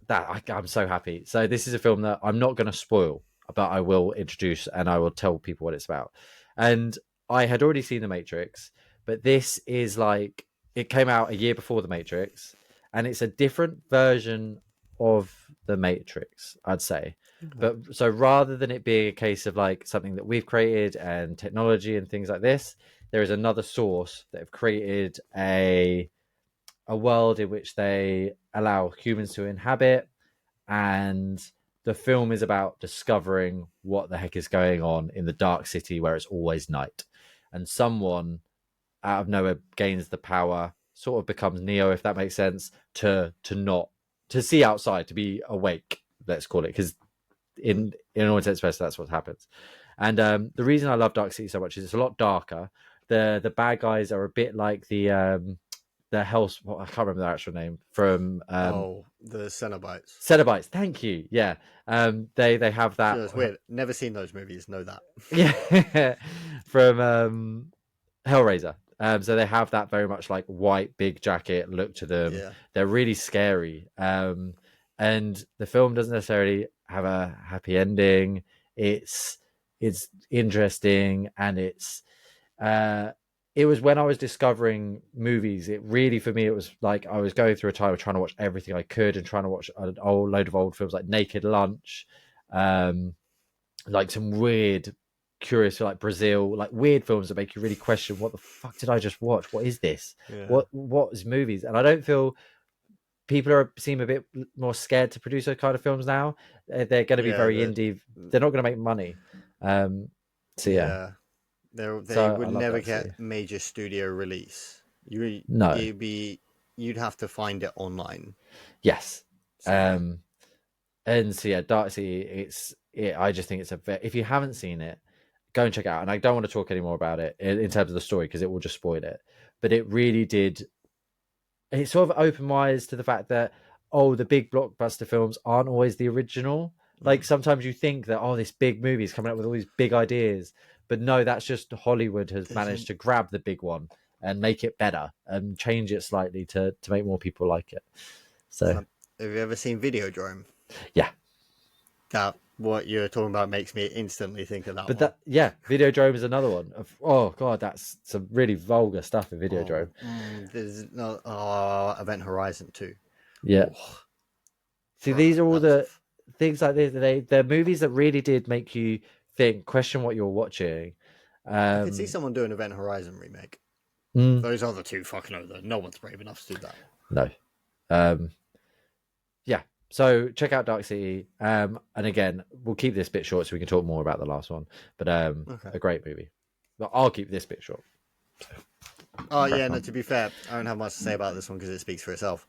it. I'm so happy. So this is a film that I'm not going to spoil, but I will introduce and I will tell people what it's about. And I had already seen The Matrix, but this is like, it came out a year before The Matrix, and it's a different version of The Matrix, I'd say. But so rather than it being a case of like something that we've created and technology and things like this, there is another source that have created a world in which they allow humans to inhabit, and the film is about discovering what the heck is going on in the dark city where it's always night, and someone out of nowhere gains the power, sort of becomes Neo, if that makes sense, to not to see outside, to be awake, let's call it, because in all intents and purposes that's what happens. And the reason I love Dark City so much is it's a lot darker. The bad guys are a bit like the Hell's, well, I can't remember their actual name from The Cenobites. Cenobites. Thank you. Yeah, they have that. It's weird. Never seen those movies. Know that. Yeah, from Hellraiser. So they have that very much like white big jacket look to them. Yeah. They're really scary. And the film doesn't necessarily have a happy ending. It's interesting, and it was when I was discovering movies. It really, for me, it was like I was going through a time of trying to watch everything I could and trying to watch a whole load of old films like Naked Lunch, like some weird, curious, like Brazil, like weird films that make you really question what the fuck did I just watch? What is this? Yeah. What is movies? And I don't feel people seem a bit more scared to produce those kind of films now. They're going to be very indie. They're not going to make money. So yeah. They So I would love never Dark City. get major studio release. No. You'd have to find it online. Yes. So, And so yeah, Dark City. I just think it's if you haven't seen it, go and check it out. And I don't want to talk any more about it in terms of the story because it will just spoil it. But it really did. It sort of opened my eyes to the fact that the big blockbuster films aren't always the original. Like sometimes you think that this big movie is coming up with all these big ideas, but no, that's just Hollywood has managed to grab the big one and make it better and change it slightly to make more people like it. So, have you ever seen Videodrome? Yeah. That what you're talking about makes me instantly think of that. But one. Videodrome is another one. Oh god, that's some really vulgar stuff in Videodrome. There's no Event Horizon 2. Yeah. See, these are all the things like this. They're movies that really did make you think, question what you're watching. I could see someone doing Event Horizon remake. Those other two, fucking over. No one's brave enough to do that. No. Yeah. So check out Dark City. And again, we'll keep this bit short so we can talk more about the last one. But a great movie. But I'll keep this bit short. Oh yeah, no. To be fair, I don't have much to say about this one because it speaks for itself.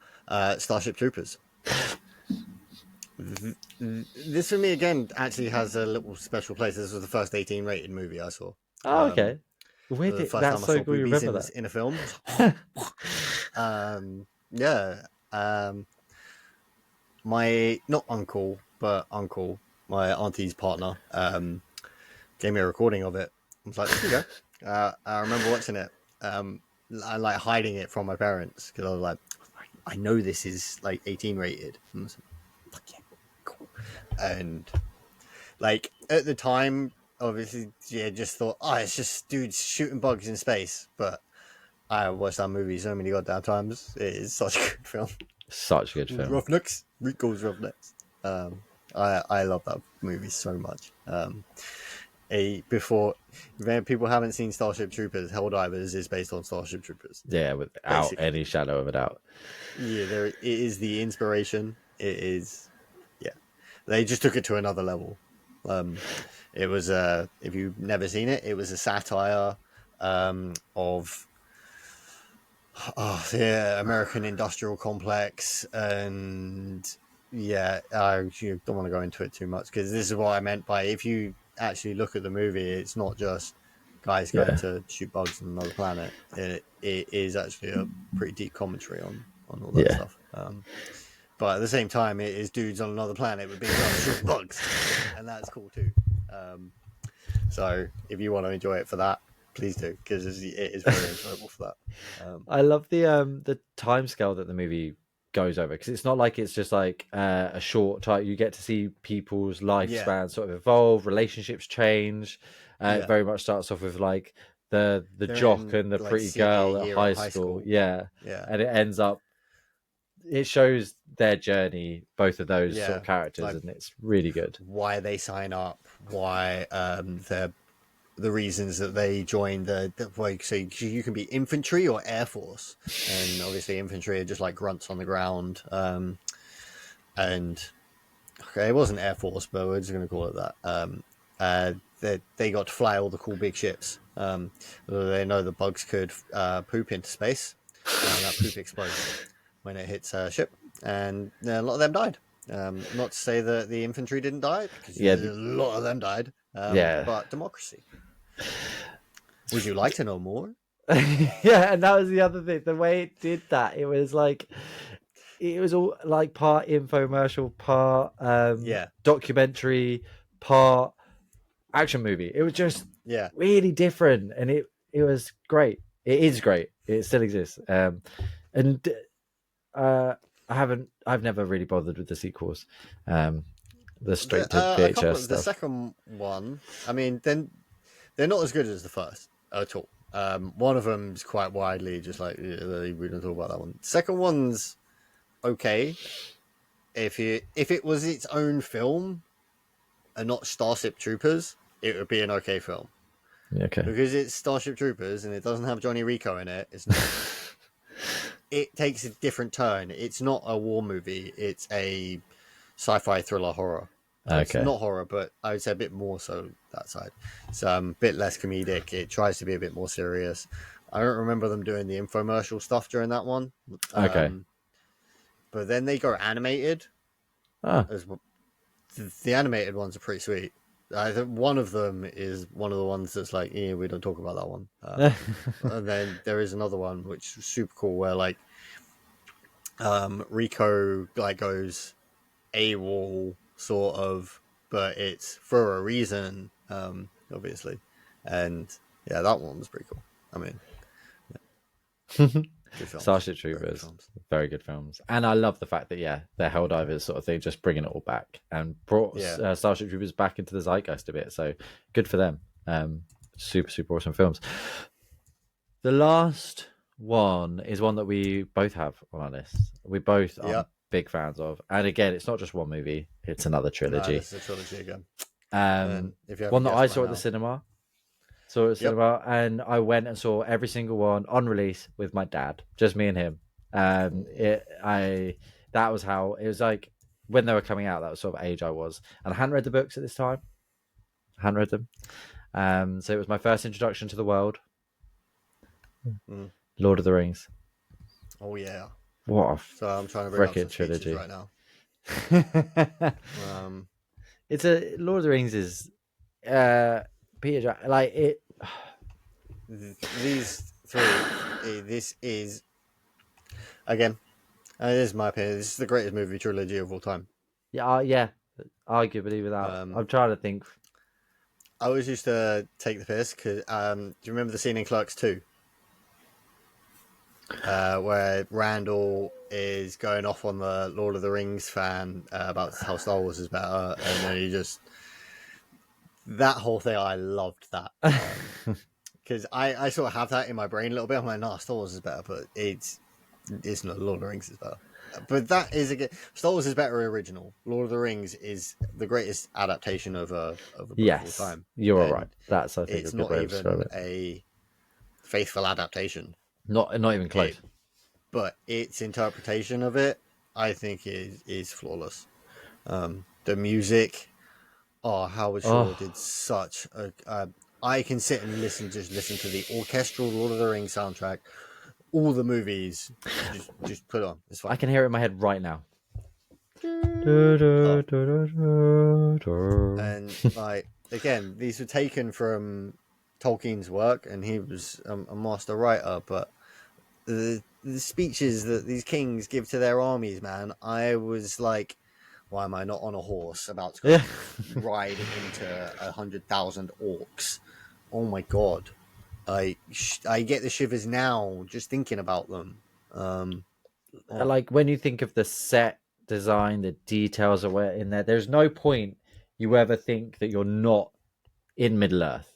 Starship Troopers. This for me again actually has a little special place. This was the first 18 rated movie I saw. Oh, okay. The first time I saw boobies in a film. My not uncle, but uncle, my auntie's partner, gave me a recording of it. I was like, "Here you go." I remember watching it. I like hiding it from my parents because I was like, "I know this is like 18 rated." And I was like, "Fuck yeah, cool." And like at the time, obviously, yeah, just thought, "Oh, it's just dudes shooting bugs in space." But I watched that movie so many goddamn times. It is such a good film. Such a good Called film. Roughnecks. Rico's Roughnecks. I love that movie so much. Before when people haven't seen Starship Troopers, Helldivers is based on Starship Troopers. Yeah, without Basically, any shadow of a doubt. yeah, there it is the inspiration. It is, yeah. They just took it to another level. It was if you've never seen it, it was a satire of the American industrial complex, and yeah, I don't want to go into it too much because this is what I meant by if you actually look at the movie, it's not just guys going Yeah, to shoot bugs on another planet. It is actually a pretty deep commentary on all that yeah. stuff. But at the same time, it is dudes on another planet with big guns shooting bugs, and that's cool too. Um, so if you want to enjoy it for that, please do because it is very enjoyable for that. I love the time scale that the movie goes over because it's not like it's just like a short time. You get to see people's Yeah, lifespan sort of evolve, relationships change. It yeah. very much starts off with like the They're jock in and the like pretty senior girl at year high of high school, school. yeah, Yeah, and it ends up it shows their journey, both of those sort yeah. of characters, Like and it's really good. why they sign up, why the reasons that they join the like. So you can be infantry or air force, and obviously infantry are just like grunts on the ground. And okay, it wasn't air force, but we're just going to call it that. They got to fly all the cool big ships. They know the bugs could poop into space, and that poop explodes when it hits a ship, and a lot of them died. Not to say that the infantry didn't die, because Yeah, a lot of them died. yeah. But democracy. Would you like to know more? Yeah, and that was the other thing. The way it did that, it was all like part infomercial, part Yeah, documentary, part action movie. It was just yeah. really different, and it was great. It is great. It still exists. And uh, I've never really bothered with the sequels, um, the straight to A couple VHS of the stuff. second one. I mean, then they're not as good as the first at all. One of them's quite widely just like yeah, we don't talk about that one. Second one's okay. If it was its own film and not Starship Troopers, it would be an okay film. Okay. Because it's Starship Troopers and it doesn't have Johnny Rico in it, it's not. It takes a different turn. It's not a war movie. It's a sci-fi thriller horror. It's Okay. not horror, but I would say a bit more so that side. It's a bit less comedic. It tries to be a bit more serious. I don't remember them doing the infomercial stuff during that one, Okay. but then they go animated. Ah. As the animated ones are pretty sweet. I think one of them is one of the ones that's like, yeah, we don't talk about that one. And then there is another one which is super cool where like Rico like goes AWOL sort of, but it's for a reason, obviously. And yeah, that one was pretty cool. I mean, good films, Starship very good Troopers, films. very good films, and I love the fact that they're Helldivers sort of thing, just bringing it all back and brought Yeah, Starship Troopers back into the zeitgeist a bit. So good for them. Super super awesome films. The last one is one that we both have on our list. We both are yeah. big fans of, and again, it's not just one movie; it's another No, trilogy. this is a trilogy again. And Um, if you haven't one that guessed I by saw at the now, cinema. Saw it at yep. cinema, and I went and saw every single one on release with my dad, just me and him. Oh, That was how it was like when they were coming out. That was sort of age I was, and I hadn't read the books at this time. I hadn't read them, so it was my first introduction to the world. mm. Lord of the Rings. Oh yeah. What a So I'm trying to bring up freaking some speeches trilogy! right now. Um, It's a Lord of the Rings is Peter like it. these three. This is again. This is my opinion. This is the greatest movie trilogy of all time. Yeah, yeah, arguably without. Um, I'm trying to think. I always used to take the piss because do you remember the scene in Clerks 2 where Randall is going off on the Lord of the Rings fan about how Star Wars is better, and then he just that whole thing. I loved that because I sort of have that in my brain a little bit. I'm like, no, Star Wars is better, but it's not. Lord of the Rings is better. But that is again, Star Wars is better original. Lord of the Rings is the greatest adaptation of a book of all Yes, time, you're all right. and That's, I think, a it's good not way of describing even it. a faithful adaptation. Not even It, close. but its interpretation of it, I think, is flawless. The music, oh, Howard Oh, Shore did such a. I can sit and listen to the orchestral Lord of the Rings soundtrack, all the movies. Just put on. It's I fine. can hear it in my head right now. Oh, and like again, these were taken from Tolkien's work, and he was a master writer. But the speeches that these kings give to their armies, man, I was like, why am I not on a horse about to go Yeah. and ride into 100,000 orcs? Oh my god, I get the shivers now just thinking about them. Oh Like when you think of the set design, the details that were in there, there's no point you ever think that you're not in Middle Earth.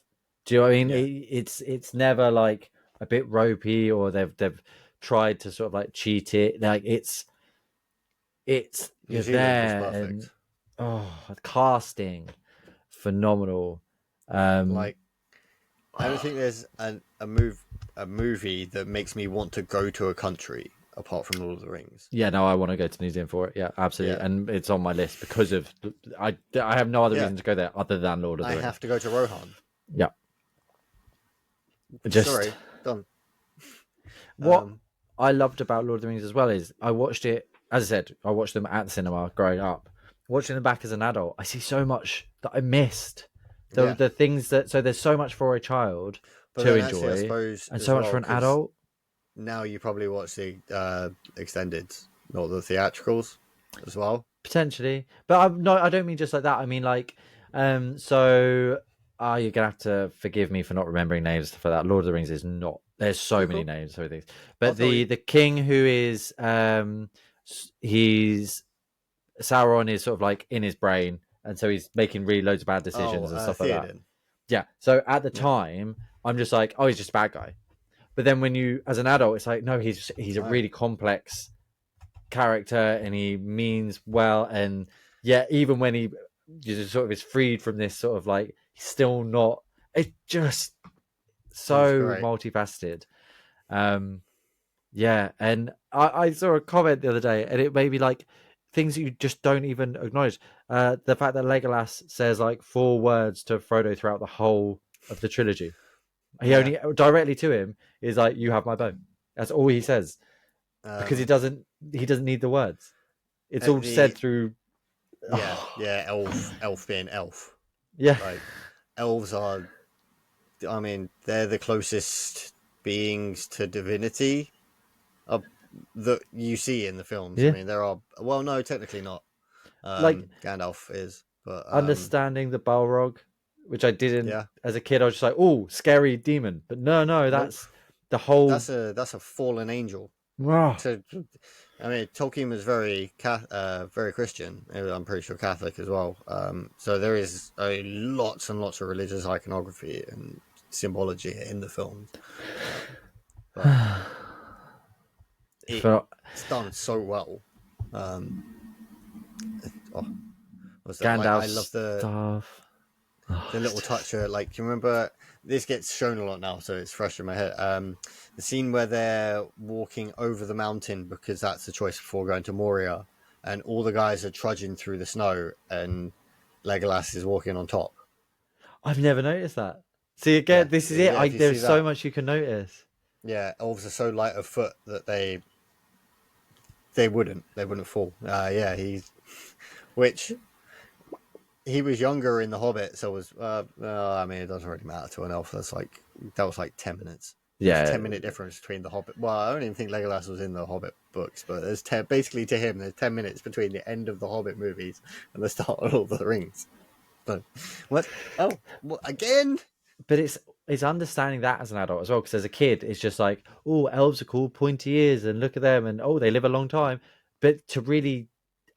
Do you know what I mean? yeah, It's never like a bit ropey or they've tried to sort of like cheat it. Like it's New you're Zealand was there and perfect. oh, casting phenomenal. Um, Like I don't think there's a movie that makes me want to go to a country apart from Lord of the Rings. yeah, no, I want to go to New Zealand for it. Yeah, absolutely, Yeah, and it's on my list because of I have no other yeah. reason to go there other than Lord of I the Rings. have to go to Rohan. Yeah, just Sorry, done. what Um, I loved about Lord of the Rings as well is I watched it. As I said, I watched them at the cinema growing up. Watching them back as an adult, I see so much that I missed. The yeah, the things that so there's so much for a child but to then actually, I enjoy, suppose and as so much for well an because adult. now you probably watch the extended, not the theatricals, as well. Potentially, but I'm not. I don't mean just like that. I mean like, so you're gonna have to forgive me for not remembering names for that. Lord of the Rings is not. There's so Oh, many cool. names, so things. I'll But tell you. the king who is he's Sauron is sort of like in his brain, and so he's making really loads of bad Oh, decisions and stuff like that. Theoden. Yeah. So at the Yeah. time, I'm just like, oh, he's just a bad guy. But then when you, as an adult, it's like, no, he's a Oh, really complex character and he means well, and yeah, even when he just sort of is freed from this sort of like he's still not, it's just he's so great. multifaceted. um yeah, and I saw a comment the other day and it made me like things that you just don't even acknowledge. The fact that Legolas says like 4 words to Frodo throughout the whole of the trilogy, he Yeah. only directly to him is like, you have my bow. That's all he says, because Um, he doesn't need the words. It's at all said the through. yeah, Oh, yeah, elf being elf. yeah, Like elves are. I mean, they're the closest beings to divinity uh, that you see in the films. I yeah. mean, there are. Well, no, technically not. Like Gandalf is, but understanding the Balrog, which I didn't yeah. as a kid. I was just like, oh, scary demon. But no, Nope. that's the whole. That's a fallen angel. Oh, To, I mean, Tolkien was very Christian. I'm pretty sure Catholic as well. So there is lots and lots of religious iconography and symbology in the films. But for it's done so well. Um, oh, was that like I love Gandalf's stuff. Oh, the it's little just touch. Like, do you remember? This gets shown a lot now, so it's fresh in my head. The scene where they're walking over the mountain because that's the choice before going to Moria, and all the guys are trudging through the snow, and Legolas is walking on top. I've never noticed that. See Yeah, again, this is it. yeah. If you see There's so that, much you can notice. yeah, elves are so light of foot that they wouldn't fall. Yeah, he's which he was younger in the Hobbit, so was. I mean, it doesn't really matter to an elf. That was like 10 minutes. There's a Yeah, 10 minute difference between the Hobbit. Well, I don't even think Legolas was in the Hobbit books, but there's basically to him there's 10 minutes between the end of the Hobbit movies and the start of Lord of the Rings. No. What? Oh, what, again? But it's understanding that as an adult as well, because as a kid it's just like, oh, elves are cool, pointy ears, and look at them, and oh, they live a long time. But to really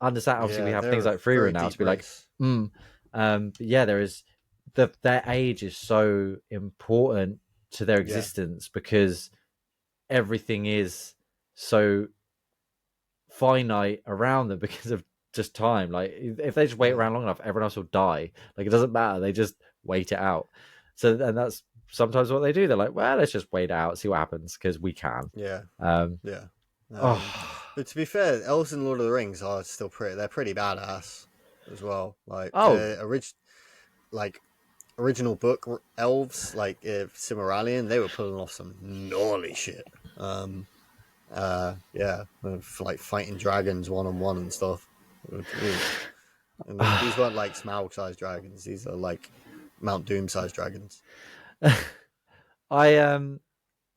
understand, obviously we Yeah, have they're things a like Freera very now to deep be like, race. but yeah, there is their age is so important to their Yeah, existence because everything is so finite around them because of just time. Like if they just wait yeah, around long enough, everyone else will die. Like it doesn't matter. They just wait it out. So and that's sometimes what they do. They're like, well, let's just wait it out, see what happens because we can. yeah, Um, yeah. oh, But to be fair, elves in Lord of the Rings are still pretty. They're pretty badass as well. Like oh, the like original book elves, like Cimmerillion, they were pulling off some gnarly shit. Um, yeah, like fighting dragons one on one and stuff. Ooh. And these weren't like Smaug-sized dragons. These are like Mount Doom-sized dragons. I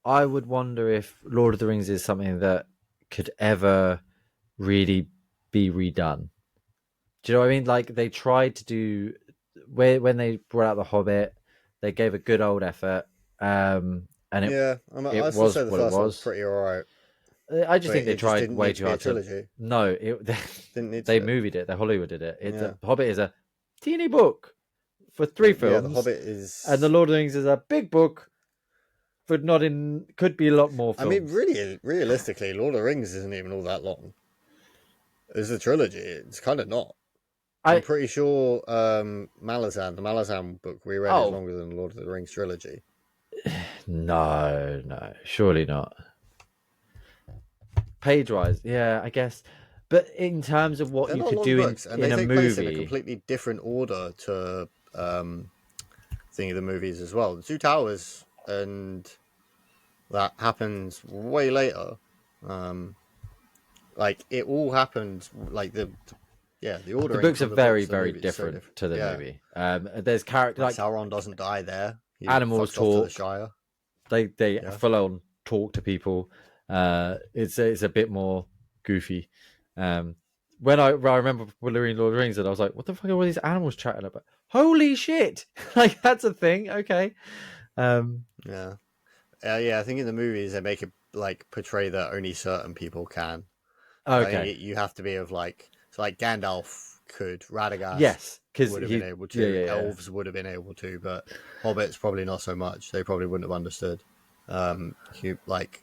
I would wonder if Lord of the Rings is something that could ever really be redone. Do you know what I mean? Like they tried to do when they brought out the Hobbit, they gave a good old effort, and Yeah, it I still was say the what it first one was was. pretty alright, I just but think they it just tried didn't way need to too be a hard to. trilogy. No, it Didn't need they to. movied it. They Hollywood did it. It's Yeah, a Hobbit is a teeny book for three yeah. The films, Hobbit and the is. Lord of the Rings is a big book for not in could be a lot more I mean, films. really, realistically, Lord of the Rings isn't even all that long. It's a trilogy. It's kind of not. I'm I pretty sure the Malazan book we read is oh longer than the Lord of the Rings trilogy. no, surely not. Page wise, yeah, I guess. But in terms of what They're you not could long do books, and in they a take place in a movie, completely different order to thing of the movies as well. The Two Towers and that happens way later. Um, like it all happened like the the ordering books are from the very, books to the very movie is so different different. to the Yeah, movie. There's character like like Sauron doesn't die there. He animals fucks off to the talk. Shire. They Yeah, full on talk to people. It's a bit more goofy. Um, when I remember reading Lord of the Rings, and I was like, "What the fuck are all these animals chatting about?" Holy shit! Like that's a thing. Okay. Um, yeah, yeah. I think in the movies they make it like portray that only certain people can. I think okay. you have to be of like Gandalf could, Radagast Yes, because would have been he. able Yeah, to, yeah, yeah. elves would have been able to, but hobbits probably not so much. They probably wouldn't have understood. Like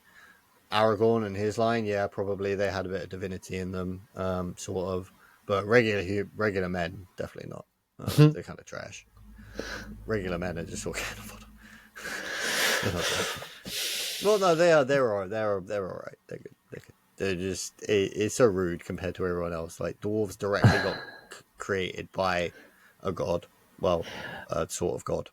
Aragorn and his line, yeah, probably they had a bit of divinity in them, sort of, but regular men definitely not. They're kind of trash. Regular men are just all kind of fodder. They're not great. Well, no, they are. They're all right. They're good. They're good. They're just it's so rude compared to everyone else. Like dwarves directly got created by a god. Well, a sort of god.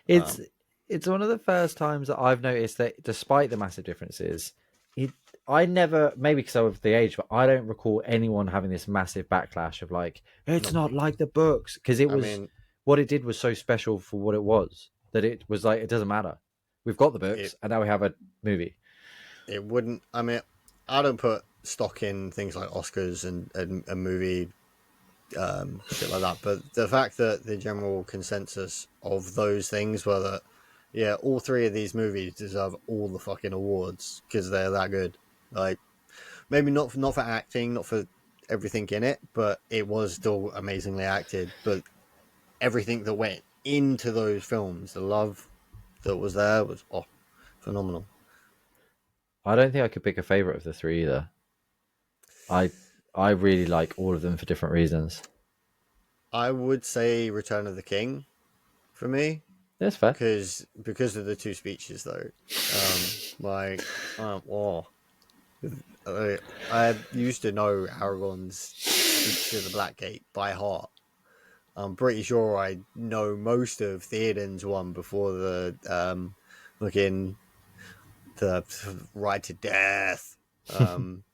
it's Um, it's one of the first times that I've noticed that despite the massive differences, it I never maybe because of the age, but I don't recall anyone having this massive backlash of like it's no, not like the books because it I was mean what it did was so special for what it was that it was like it doesn't matter. We've got the books it. and now we have a movie. It wouldn't. I mean, I don't put stock in things like Oscars and movie shit like that. But the fact that the general consensus of those things were that, yeah, all three of these movies deserve all the fucking awards because they're that good. Like, maybe not for acting, not for everything in it, but it was still amazingly acted. But everything that went into those films, the love that was there was phenomenal. I don't think I could pick a favorite of the three either. I I really like all of them for different reasons. I would say Return of the King for me That's fair. because of the two speeches though. Like, oh, I used to know Aragorn's speech to the Black Gate by heart. I'm pretty sure I know most of Theoden's one before the looking the ride to death. Um,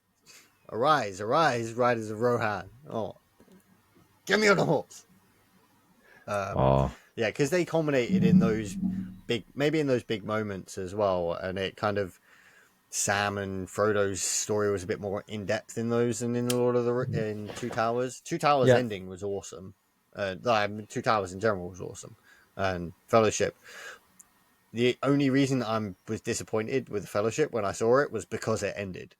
arise, arise, riders of Rohan. Oh, get me on a horse. Um, Oh, yeah, because they culminated in those maybe in those big moments as well, and it kind of Sam and Frodo's story was a bit more in depth in those than in the Lord of the in Two Towers. Two Towers yeah. ending was awesome. Two Towers in general was awesome, and Fellowship. The only reason I was disappointed with Fellowship when I saw it was because it ended.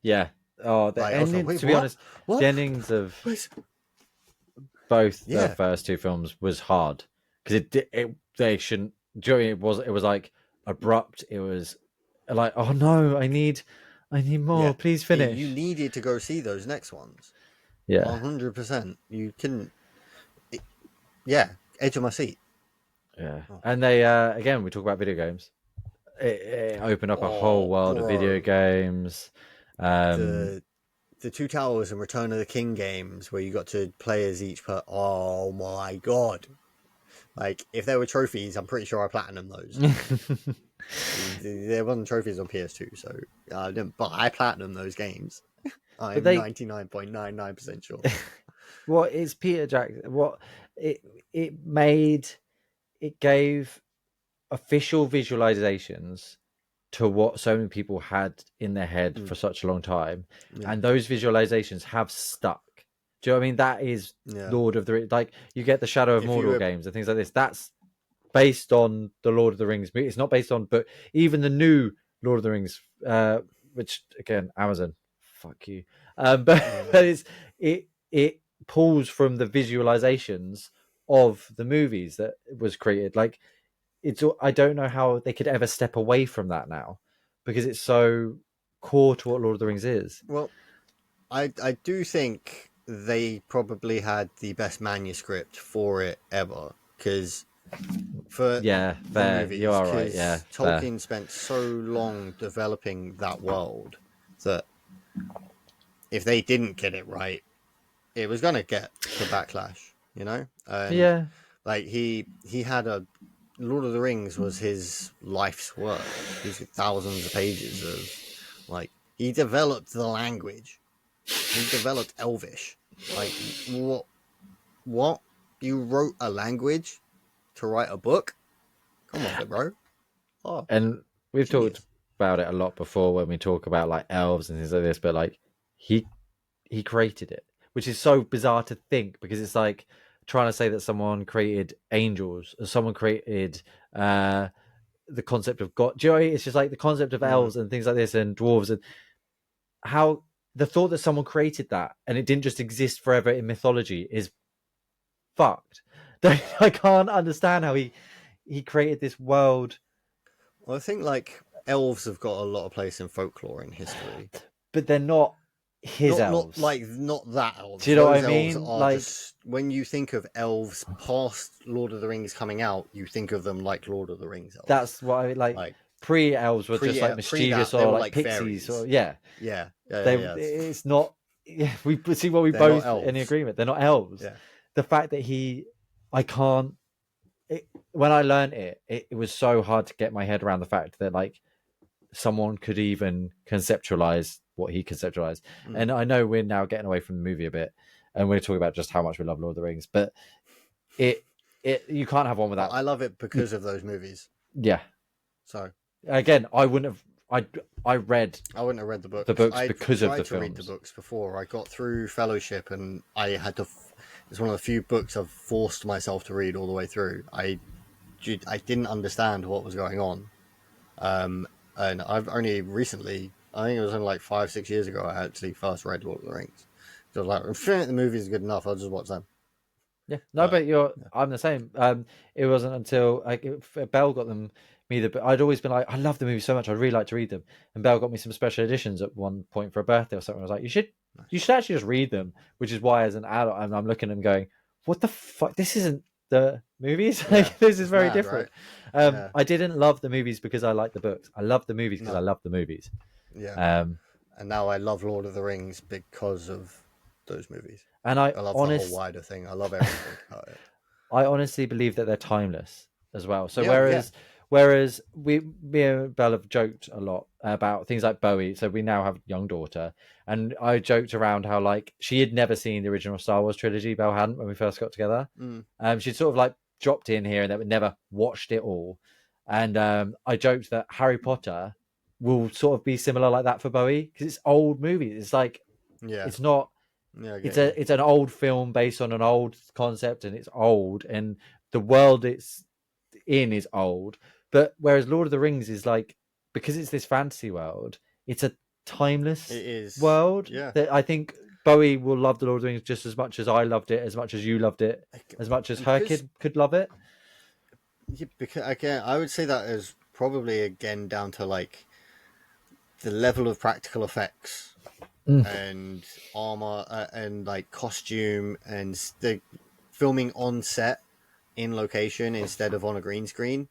Yeah. Oh, the Like I was like, ending. wait, To be what? honest, the What? endings of Wait. both the Yeah, first two films was hard because it they shouldn't. Do you know what I mean? It was like abrupt. It was like, oh no, I need more. yeah. Please You finish. needed to go see those next ones. Yeah, 100%. You couldn't. It, yeah, edge of my seat. yeah. Oh, And they again, we talk about video games. It opened up a whole oh world of video bro, games. Um, the Two Towers and Return of the King games where you got to play as each per. Oh my god! Like if there were trophies, I'm pretty sure I platinum those. There wasn't trophies on PS2, so I didn't. But I platinum those games. but I'm they 99.99% sure. what is Peter Jackson? What it it made it gave official visualizations to what so many people had in their head Mm, for such a long time, yeah, and those visualizations have stuck. Do you know what I mean? That is yeah. Lord of the like you get the Shadow of If you Mordor were, games and things like this. That's based on the Lord of the Rings movie. It's not based on, but even the new Lord of the Rings, which again Amazon, fuck you, but yeah. but it pulls from the visualizations of the movies that was created. Like it's I don't know how they could ever step away from that now because it's so core to what Lord of the Rings is. Well, I do think they probably had the best manuscript for it ever because for Yeah, the fair. You movies are right. Yeah, because fair. Tolkien spent so long developing that world that if they didn't get it right, it was gonna get the backlash, you know. And Yeah, like he had a Lord of the Rings was his life's work. He's got thousands of pages of like he developed the language. He developed Elvish. Like what? What? You wrote a language to write a book? Come off it, bro. Oh, and we've talked genius. about it a lot before when we talk about like elves and things like this. But like he he created it, which is so bizarre to think because it's like trying to say that someone created angels or someone created the concept of God. Do you know what I mean? It's just like the concept of Mm. elves and things like this and dwarves and how the thought that someone created that and it didn't just exist forever in mythology is fucked. I can't understand how he created this world, Well, I think like elves have got a lot of place in folklore and history. but they're not his elves. Not that Do elves. you know what I Those elves mean? are Like just when you think of elves past Lord of the Rings coming out, you think of them like Lord of the Rings elves. that's what I like. Like Pre elves were just like pre mischievous that, they or were like like pixies or fairies. yeah. Yeah, yeah, They yeah. Yeah. it's not. Yeah, we see what we They're not both in elves. agreement. They're not elves. Yeah, The fact that I can't. When I learned it was so hard to get my head around the fact that like someone could even conceptualize what he conceptualized. mm. And I know we're now getting away from the movie a bit, and we're talking about just how much we love Lord of the Rings, but it you can't have one But without I love it you. because of those movies. Yeah. So Again, I wouldn't have. I read I wouldn't have read the the books. books I because of the tried to read the films. books before. I got through Fellowship, and I had to. It's one of the few books I've forced myself to read all the way through. I didn't understand what was going on, and I've only recently. I think it was only like 5 6 years ago. I actually first read Lord of the Rings. So I was like, if the movies are good enough, I'll just watch them. Yeah, no, But but you're. yeah, I'm the same. It wasn't until like Bell got them me the. But I'd always been like, I love the movie so much. I'd really like to read them. And Bell got me some special editions at one point for a birthday or something. I was like, you nice. should actually just read them. Which is why, as an adult, I'm looking at them going, what the fuck? This isn't the movies. Yeah, Like this is it's very mad, right? different. Yeah, I didn't love the movies because I liked the books. I loved the movies because I no, loved the movies. yeah. Um, And now I love Lord of the Rings because of those movies. and I I love the whole honest wider thing. I love everything about it. I honestly believe that they're timeless as well. So Yeah, yeah. whereas me and Belle have joked a lot about things like Bowie. So we now have a young daughter, and I joked around how like she had never seen the original Star Wars trilogy. Belle hadn't when we first got together. Mm, She'd sort of like dropped in here and that, but never watched it all. And I joked that Harry Potter will sort of be similar like that for Bowie because it's old movies. It's like yeah. it's not. Yeah, I it's get you. an old film based on an old concept, and it's old, and the world it's in is old. But whereas Lord of the Rings is like, because it's this fantasy world, it's a timeless It is. world Yeah. that I think Bowie will love the Lord of the Rings just as much as I loved it, as much as you loved it, as much as her Because kid could love it. yeah, because again, I would say that is probably again down to like the level of practical effects Mm. and armor and like costume and the filming on set in location instead of on a green screen.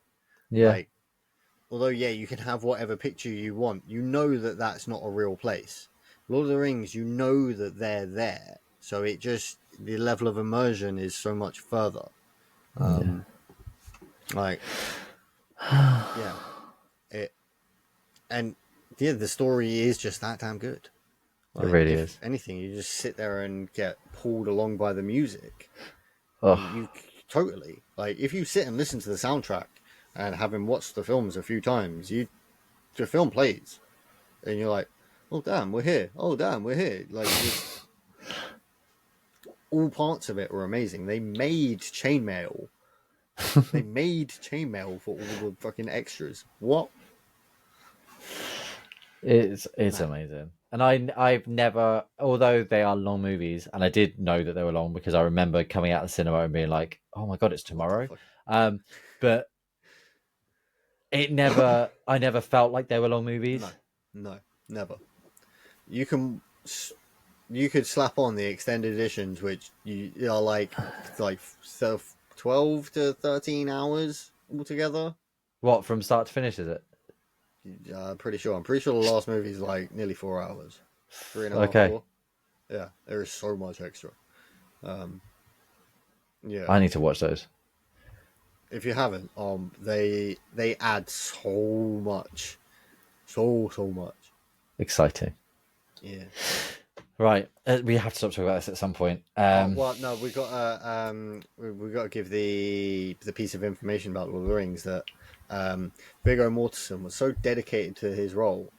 Yeah, Like, although yeah, you can have whatever picture you want, you know that that's not a real place. Lord of the Rings, you know that they're there, so it just the level of immersion is so much further. yeah. Um, like yeah, it and yeah, the story is just that damn good. It Like, really if is. anything, you just sit there and get pulled along by the music. You Oh, totally like if you sit and listen to the soundtrack and having watched the films a few times, you the film plays and you're like, oh damn, we're here. Oh damn, we're here. Like just all parts of it were amazing. They made chainmail. They made chainmail for all the fucking extras. What it's man? amazing. And I've never, although they are long movies, and I did know that they were long because I remember coming out of the cinema and being like, "Oh my god, it's What the tomorrow," fuck? but I never felt like they were long No, movies. no, never. You can you could slap on the extended editions, which you are like 12 to 13 hours altogether. What, from start to finish? Is it Pretty sure. I'm pretty sure the last movie is like nearly 4 hours, three and a half, okay? 4. Yeah, there is so much extra. Um, yeah, I need to watch those. if you haven't, they add so much, so much. Exciting. Yeah. Right, we have to stop talking about this at some point. Oh well, no, we got to give the piece of information about Lord of the Rings that Viggo Mortensen was so dedicated to his role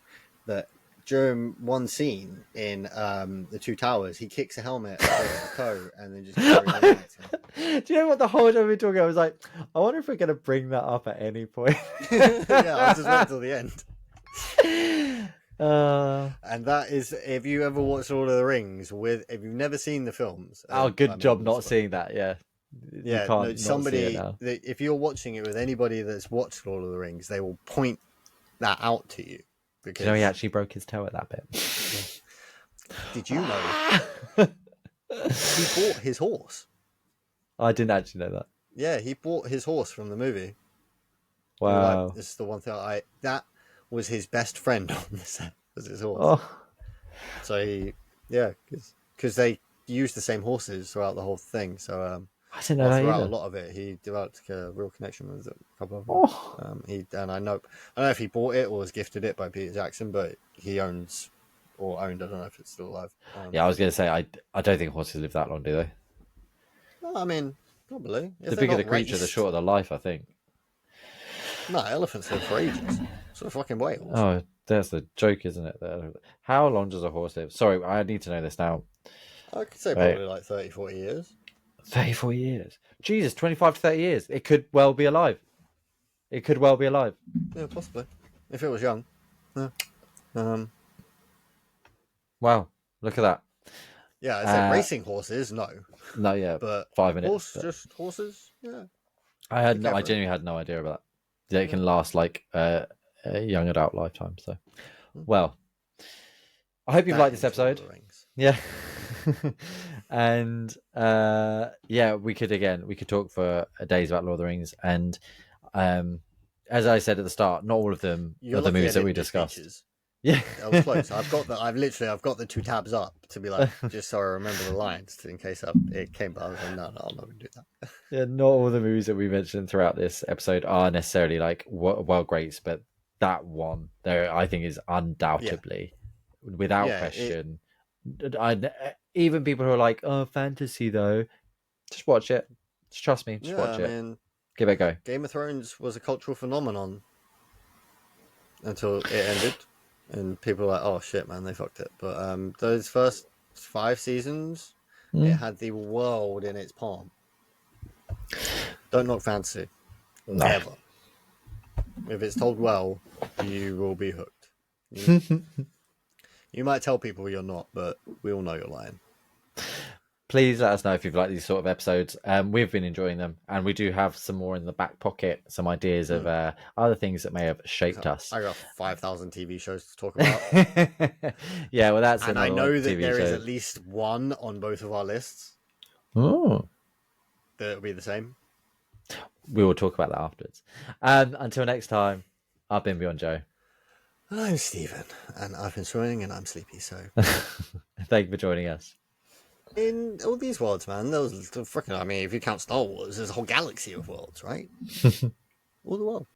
that during one scene in the Two Towers, he kicks a helmet and breaks his toe, and then just carries on acting. Do you know what, the whole time we were talking, I was like, I wonder if we're going to bring that up at any point. Yeah, I was just waiting till the end. uh, And that is, if you ever watch Lord of the Rings if you've never seen the films, oh, I good mean, job not seeing that. Yeah, you yeah, no, can't not see it somebody, now. if you're watching it with anybody that's watched Lord of the Rings, they will point that out to you Do you know he because actually broke his toe at that bit? did you know he bought his horse? I didn't actually know that. Yeah, he bought his horse from the movie. He was like, Wow. "This is the one thing that was his best friend on the set was his horse." Oh, So yeah, because they used the same horses throughout the whole thing. So I didn't know well, that throughout a either. lot of it, he developed a real connection with a couple of them. Oh, He and I don't know if he bought it or was gifted it by Peter Jackson, but he owns or owned. I don't know if it's still alive. yeah. I was going to say I don't think horses live that long, do they? Well, I mean, probably if The they're bigger the not creature, the raced. shorter the life, I think. No, elephants live for ages. So fucking whales. Oh, that's the joke, isn't it? How long does a horse live? Sorry, I need to know this now. I could say Right, probably like 30, 40 years. 34 years. Jesus, 25 to 30 years. It could well be alive. It could well be alive. Yeah, possibly. If it was young. Yeah. Um, Wow, look at that. yeah, I'd say Uh, racing horses, no. no, yeah, But 5 minutes. But just horses, yeah. I You care for it. genuinely had no idea about that. It Yeah. can last like a young adult lifetime. So, Hmm. well, I hope you've That liked this is Lord of episode. the Rings. Yeah. And yeah, we could talk for days about Lord of the Rings. And as I said at the start, not all of them are You're the lucky I movies that we didn't do discussed. speeches. Yeah. I was close. I've got the two tabs up to be like, just so I remember the lines in case it came, but I was like, no, I'm not going to do that. Yeah, not all the movies that we mentioned throughout this episode are necessarily like well greats, but that one there I think is Yeah. undoubtedly, without Yeah. question. Even people who are like, "Oh, fantasy," though, just watch it. Just trust me. Just Yeah, watch I it. mean, Give it a go. Game of Thrones was a cultural phenomenon until it ended. And people were like, oh shit, man, they fucked it. But those first It's 5 seasons. It Mm. had the world in its palm. Don't knock fantasy No. ever. If it's told well, you will be hooked. You might tell people you're not, but we all know you're lying. Please let us know if you've liked these sort of episodes. We've been enjoying them, and we do have some more in the back pocket, some ideas of other things that may have shaped us. I got 5,000 TV shows to talk about. Yeah, well, that's And I another one know that TV there is show. at least one on both of our lists Oh, that'll be the same. we will talk about that afterwards. Until next time, I've been Beyond Joe. I'm Stephen, and I've been swimming and I'm sleepy, so. Thank you for joining us. In all these worlds, man, there was freaking. I mean, if you count Star Wars, there's a whole galaxy of worlds, right? All the world.